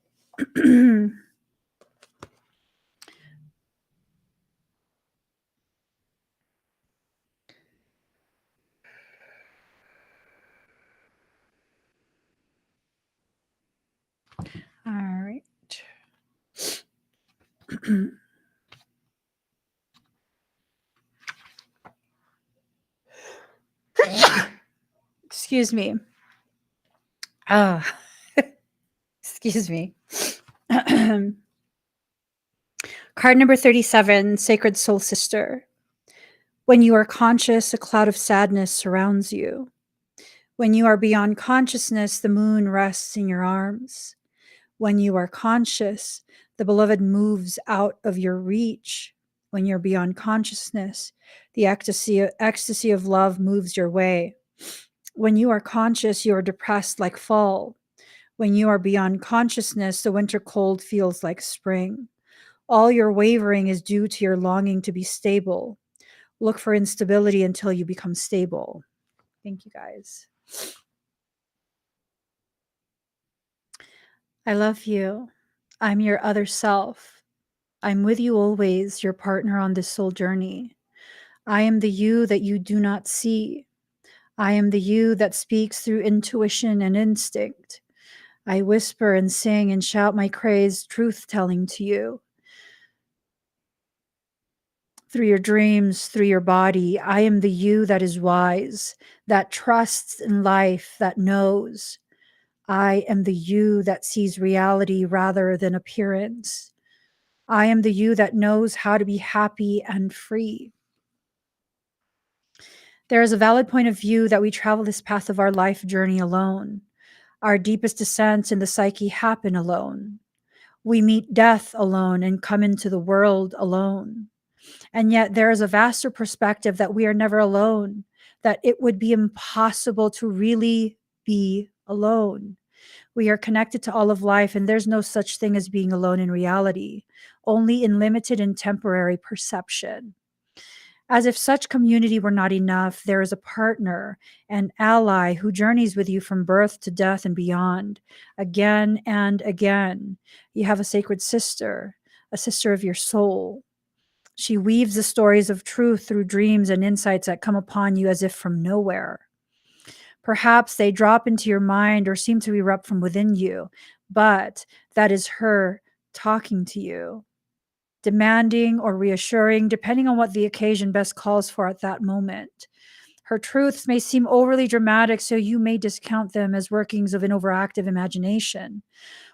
All right. Excuse me. Excuse me. Card number 37, Sacred Soul Sister. When you are conscious, a cloud of sadness surrounds you. When you are beyond consciousness, the moon rests in your arms. When you are conscious, the beloved moves out of your reach. When you're beyond consciousness, the ecstasy of love moves your way. When you are conscious, you are depressed like fall. When you are beyond consciousness, the winter cold feels like spring. All your wavering is due to your longing to be stable. Look for instability until you become stable. Thank you, guys. I love you. I'm your other self. I'm with you always, your partner on this soul journey. I am the you that you do not see. I am the you that speaks through intuition and instinct. I whisper and sing and shout my crazed truth telling to you. Through your dreams, through your body, I am the you that is wise, that trusts in life, that knows. I am the you that sees reality rather than appearance. I am the you that knows how to be happy and free. There is a valid point of view that we travel this path of our life journey alone. Our deepest descents in the psyche happen alone. We meet death alone and come into the world alone. And yet there is a vaster perspective that we are never alone, that it would be impossible to really be alone. We are connected to all of life, and there's no such thing as being alone in reality, only in limited and temporary perception. As if such community were not enough, there is a partner, an ally who journeys with you from birth to death and beyond, again and again. You have a sacred sister, a sister of your soul. She weaves the stories of truth through dreams and insights that come upon you as if from nowhere. Perhaps they drop into your mind or seem to erupt from within you, but that is her talking to you, demanding or reassuring, depending on what the occasion best calls for at that moment. Her truths may seem overly dramatic, so you may discount them as workings of an overactive imagination.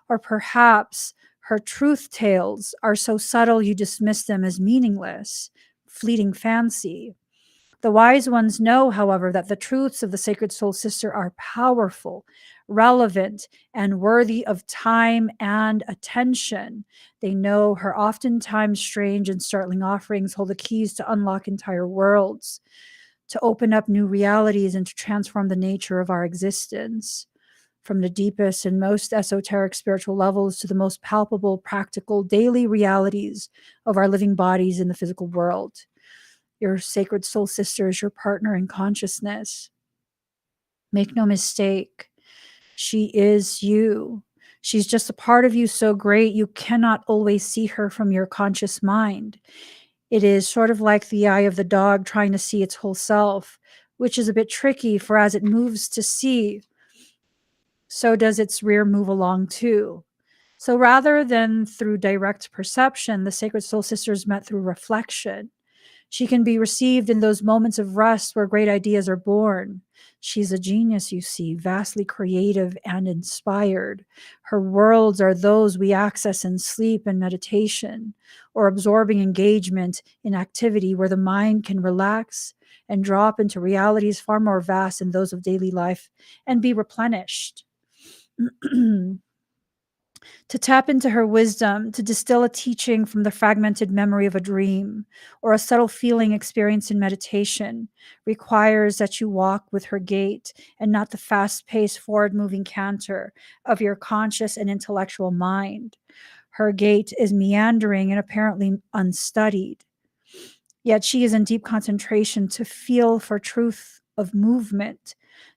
Or perhaps her truth tales are so subtle you dismiss them as meaningless, fleeting fancy. The wise ones know, however, that the truths of the Sacred Soul Sister are powerful, relevant, and worthy of time and attention. They know her oftentimes strange and startling offerings hold the keys to unlock entire worlds, to open up new realities, and to transform the nature of our existence. From the deepest and most esoteric spiritual levels to the most palpable, practical, daily realities of our living bodies in the physical world. Your sacred soul sister is your partner in consciousness. Make no mistake, she is you. She's just a part of you so great you cannot always see her from your conscious mind. It is sort of like the eye of the dog trying to see its whole self, which is a bit tricky, for as it moves to see, so does its rear move along too. So rather than through direct perception, the sacred soul sisters met through reflection. She can be received in those moments of rest where great ideas are born. She's a genius, you see, vastly creative and inspired. Her worlds are those we access in sleep and meditation, or absorbing engagement in activity where the mind can relax and drop into realities far more vast than those of daily life and be replenished. To tap into her wisdom, to distill a teaching from the fragmented memory of a dream or a subtle feeling experienced in meditation, requires that you walk with her gait and not the fast paced, forward moving canter of your conscious and intellectual mind. Her gait is meandering and apparently unstudied. Yet she is in deep concentration to feel for truth of movement,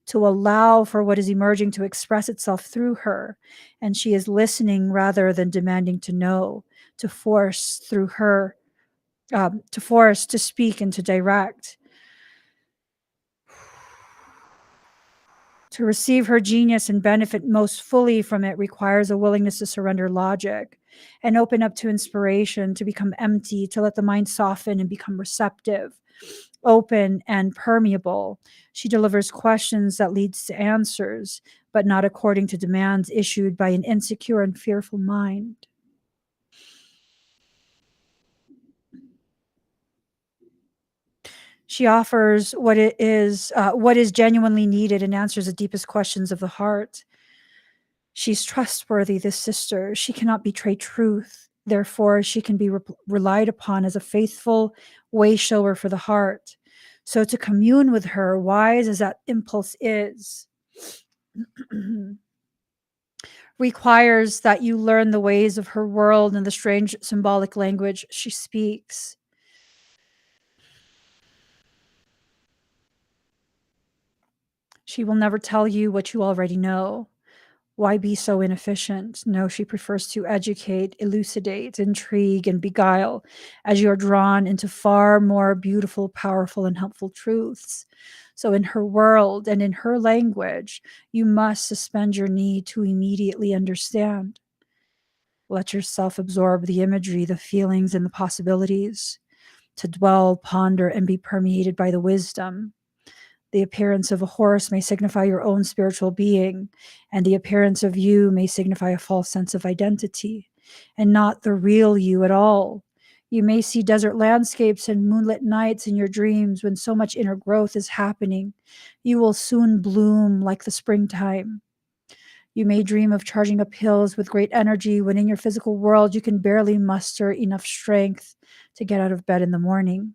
to allow for what is emerging to express itself through her. And she is listening rather than demanding to know, to force through her, to force, to speak, and to direct. To receive her genius and benefit most fully from it requires a willingness to surrender logic and open up to inspiration, to become empty, to let the mind soften and become receptive, open and permeable. She delivers questions that leads to answers, but not according to demands issued by an insecure and fearful mind. She offers what is genuinely needed, and answers the deepest questions of the heart. She's trustworthy, this sister. She cannot betray truth. Therefore, she can be relied upon as a faithful way shower for the heart. So, to commune with her, wise as that impulse is, requires that you learn the ways of her world and the strange symbolic language she speaks. She will never tell you what you already know. Why be so inefficient? No, she prefers to educate, elucidate, intrigue, and beguile as you're drawn into far more beautiful, powerful, and helpful truths. So, in her world and in her language, you must suspend your need to immediately understand. Let yourself absorb the imagery, the feelings, and the possibilities, to dwell, ponder, and be permeated by the wisdom. The appearance of a horse may signify your own spiritual being, and the appearance of you may signify a false sense of identity, and not the real you at all. You may see desert landscapes and moonlit nights in your dreams when so much inner growth is happening. You will soon bloom like the springtime. You may dream of charging up hills with great energy when in your physical world you can barely muster enough strength to get out of bed in the morning.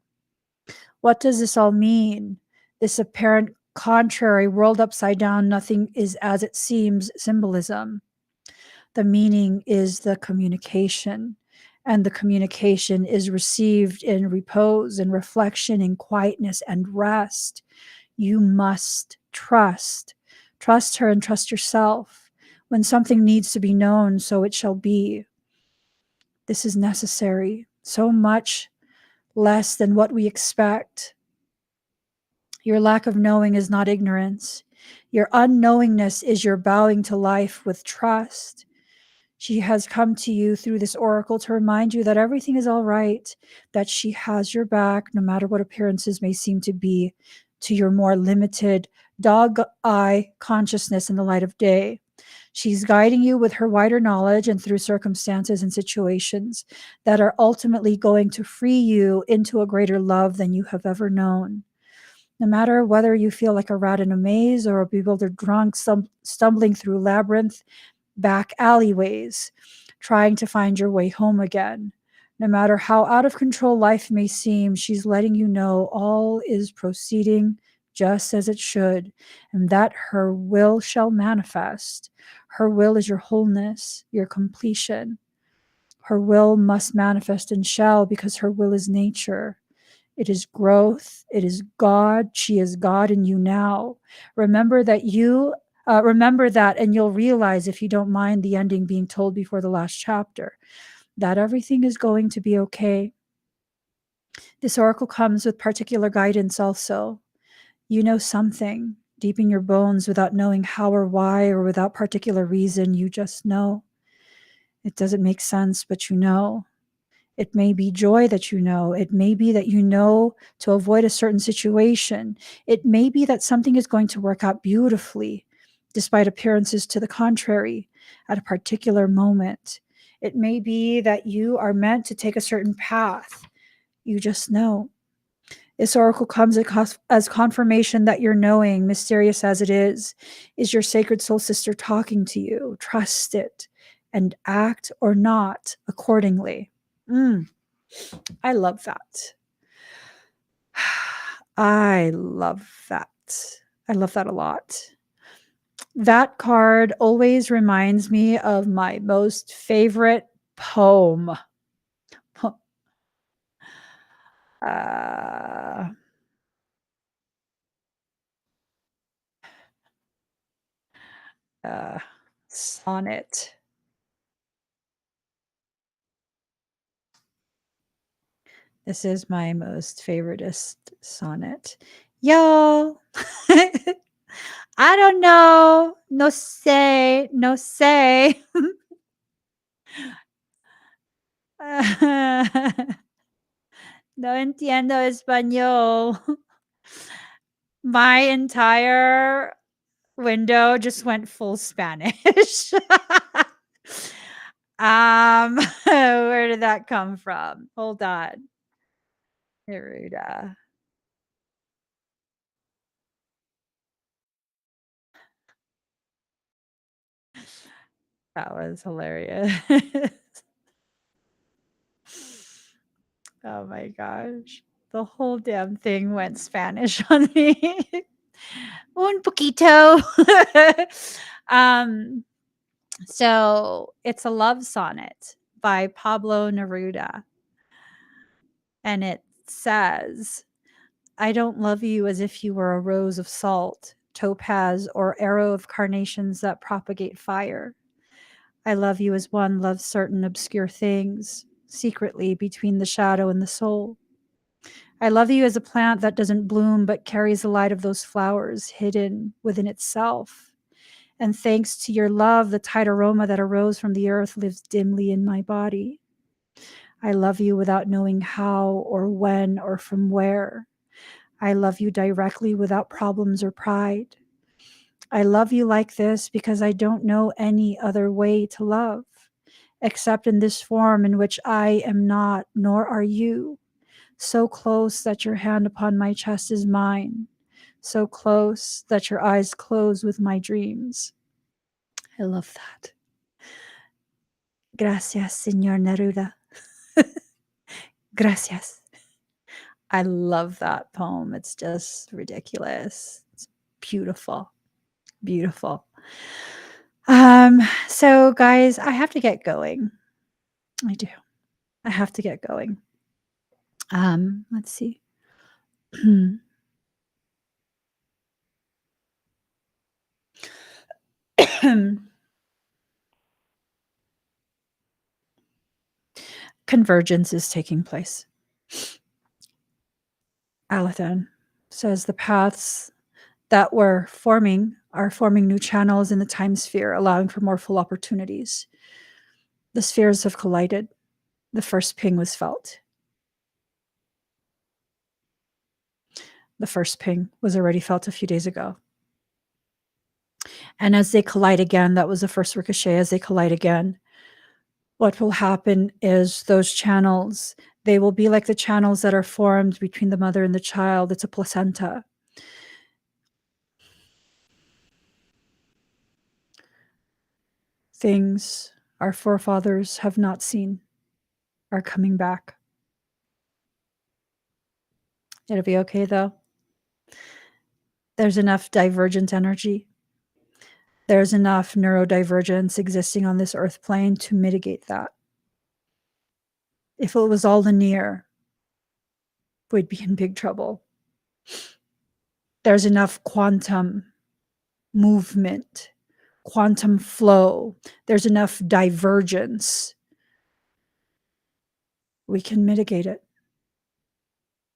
What does this all mean? This apparent contrary, world upside down, nothing is as it seems symbolism. The meaning is the communication, and the communication is received in repose and reflection, in quietness and rest. You must trust. Trust her and trust yourself. When something needs to be known, so it shall be. This is necessary, so much less than what we expect. Your lack of knowing is not ignorance. Your unknowingness is your bowing to life with trust. She has come to you through this oracle to remind you that everything is all right, that she has your back, no matter what appearances may seem to be to your more limited dog eye consciousness in the light of day. She's guiding you with her wider knowledge and through circumstances and situations that are ultimately going to free you into a greater love than you have ever known. No matter whether you feel like a rat in a maze or a bewildered drunk stumbling through labyrinth back alleyways, trying to find your way home again. No matter how out of control life may seem, she's letting you know all is proceeding just as it should, and that her will shall manifest. Her will is your wholeness, your completion. Her will must manifest and shall, because her will is nature. It is growth. It is God. She is God in you now. Remember that remember that, and you'll realize, if you don't mind the ending being told before the last chapter, that everything is going to be okay. This oracle comes with particular guidance also. You know something deep in your bones without knowing how or why or without particular reason. You just know. It doesn't make sense, but you know. It may be joy that you know. It may be that you know to avoid a certain situation. It may be that something is going to work out beautifully, despite appearances to the contrary, at a particular moment. It may be that you are meant to take a certain path. You just know. This oracle comes as confirmation that your knowing, mysterious as it is your sacred soul sister talking to you. Trust it and act or not accordingly. I love that. I love that. I love that a lot. That card always reminds me of my most favorite poem. Uh, Sonnet. This is my most favoritist sonnet. Y'all, I don't know. No say, no say. No entiendo español. My entire window just went full Spanish. Where did that come from? Hold on. Neruda. That was hilarious. Oh my gosh. The whole damn thing went Spanish on me. Un poquito. um, so it's a love sonnet by Pablo Neruda. And it says, I don't love you as if you were a rose of salt, topaz, or arrow of carnations that propagate fire. I love you as one loves certain obscure things, secretly between the shadow and the soul. I love you as a plant that doesn't bloom but carries the light of those flowers hidden within itself. And thanks to your love, the tight aroma that arose from the earth lives dimly in my body. I love you without knowing how or when or from where. I love you directly without problems or pride. I love you like this because I don't know any other way to love, except in this form in which I am not, nor are you, so close that your hand upon my chest is mine, so close that your eyes close with my dreams. I love that. Gracias, Señor Neruda. Gracias. I love that poem. It's just ridiculous. It's beautiful. Beautiful. So guys, I have to get going. I do. I have to get going. Let's see. Convergence is taking place. Alathan says the paths that were forming are forming new channels in the time sphere, allowing for more full opportunities. The spheres have collided. The first ping was felt. The first ping was already felt a few days ago. And as they collide again, that was the first ricochet. As they collide again, what will happen is those channels, they will be like the channels that are formed between the mother and the child. It's a placenta. Things our forefathers have not seen are coming back. It'll be okay, though. There's enough divergent energy. There's enough neurodivergence existing on this earth plane to mitigate that. If it was all linear, we'd be in big trouble. There's enough quantum movement, quantum flow. There's enough divergence. We can mitigate it.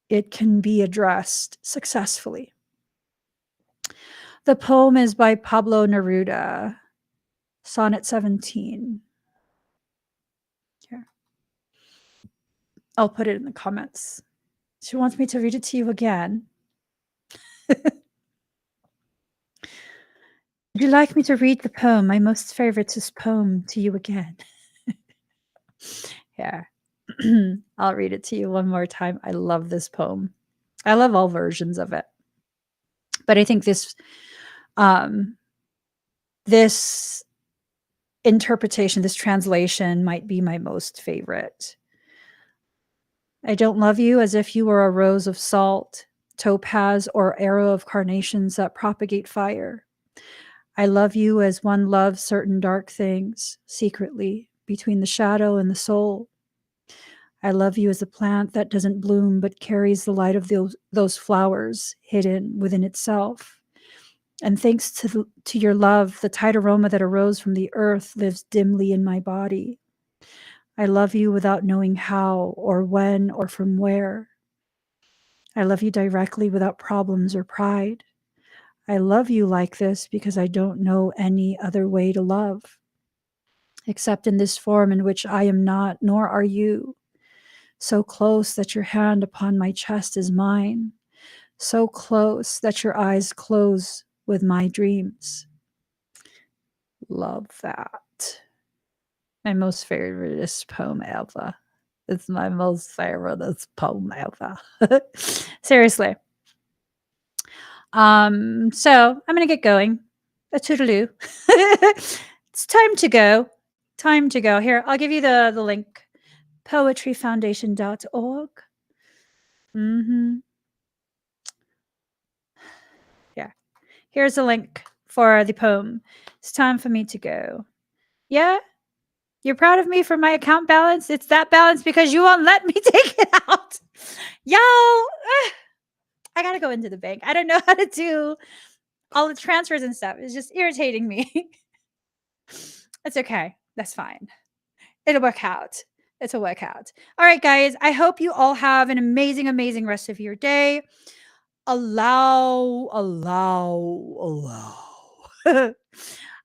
It can be addressed successfully. The poem is by Pablo Neruda, Sonnet 17. Here. I'll put it in the comments. She wants me to read it to you again. Would you like me to read the poem, my most favoriteest poem, to you again? Yeah. I'll read it to you one more time. I love this poem. I love all versions of it. But I think this interpretation, this translation might be my most favorite. I don't love you as if you were a rose of salt, topaz, or arrow of carnations that propagate fire. I love you as one loves certain dark things, secretly, between the shadow and the soul. I love you as a plant that doesn't bloom but carries the light of those flowers hidden within itself. And thanks to your love, the tight aroma that arose from the earth lives dimly in my body. I love you without knowing how or when or from where. I love you directly without problems or pride. I love you like this because I don't know any other way to love, except in this form in which I am not, nor are you. So close that your hand upon my chest is mine. So close that your eyes close with my dreams. Love that. My most favoriteest poem ever. It's my most favoriteest poem ever. Seriously. So I'm gonna get going. A toodaloo. It's time to go. Time to go. Here, I'll give you the link. Poetryfoundation.org. Mm-hmm. Yeah. Here's a link for the poem. It's time for me to go. Yeah? You're proud of me for my account balance? It's that balance because you won't let me take it out. Yo, I gotta go into the bank. I don't know how to do all the transfers and stuff. It's just irritating me. It's okay. That's fine. It'll work out. It'll work out. All right, guys. I hope you all have an amazing, amazing rest of your day. Allow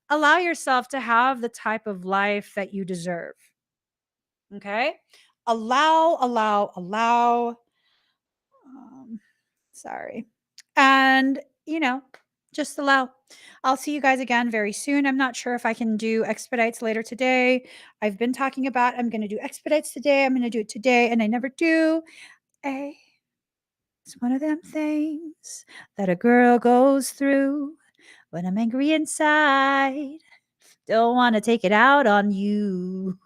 allow yourself to have the type of life that you deserve. Okay? Allow. Sorry. And, just allow. I'll see you guys again very soon. I'm not sure if I can do expedites later today. I've been talking about I'm going to do expedites today. I'm going to do it today, and I never do. It's one of them things that a girl goes through when I'm angry inside. Don't want to take it out on you.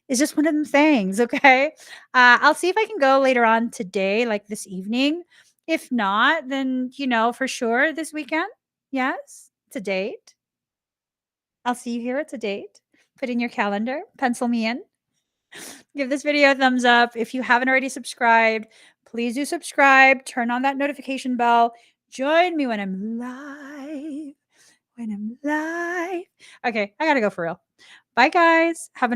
It's just one of them things, okay? I'll see if I can go later on today, like this evening. If not, then, for sure this weekend. Yes, it's a date. I'll see you here. It's a date. Put in your calendar, pencil me in. Give this video a thumbs up. If you haven't already subscribed, please do subscribe. Turn on that notification bell. Join me when I'm live. Okay, I gotta go for real. Bye, guys. Have an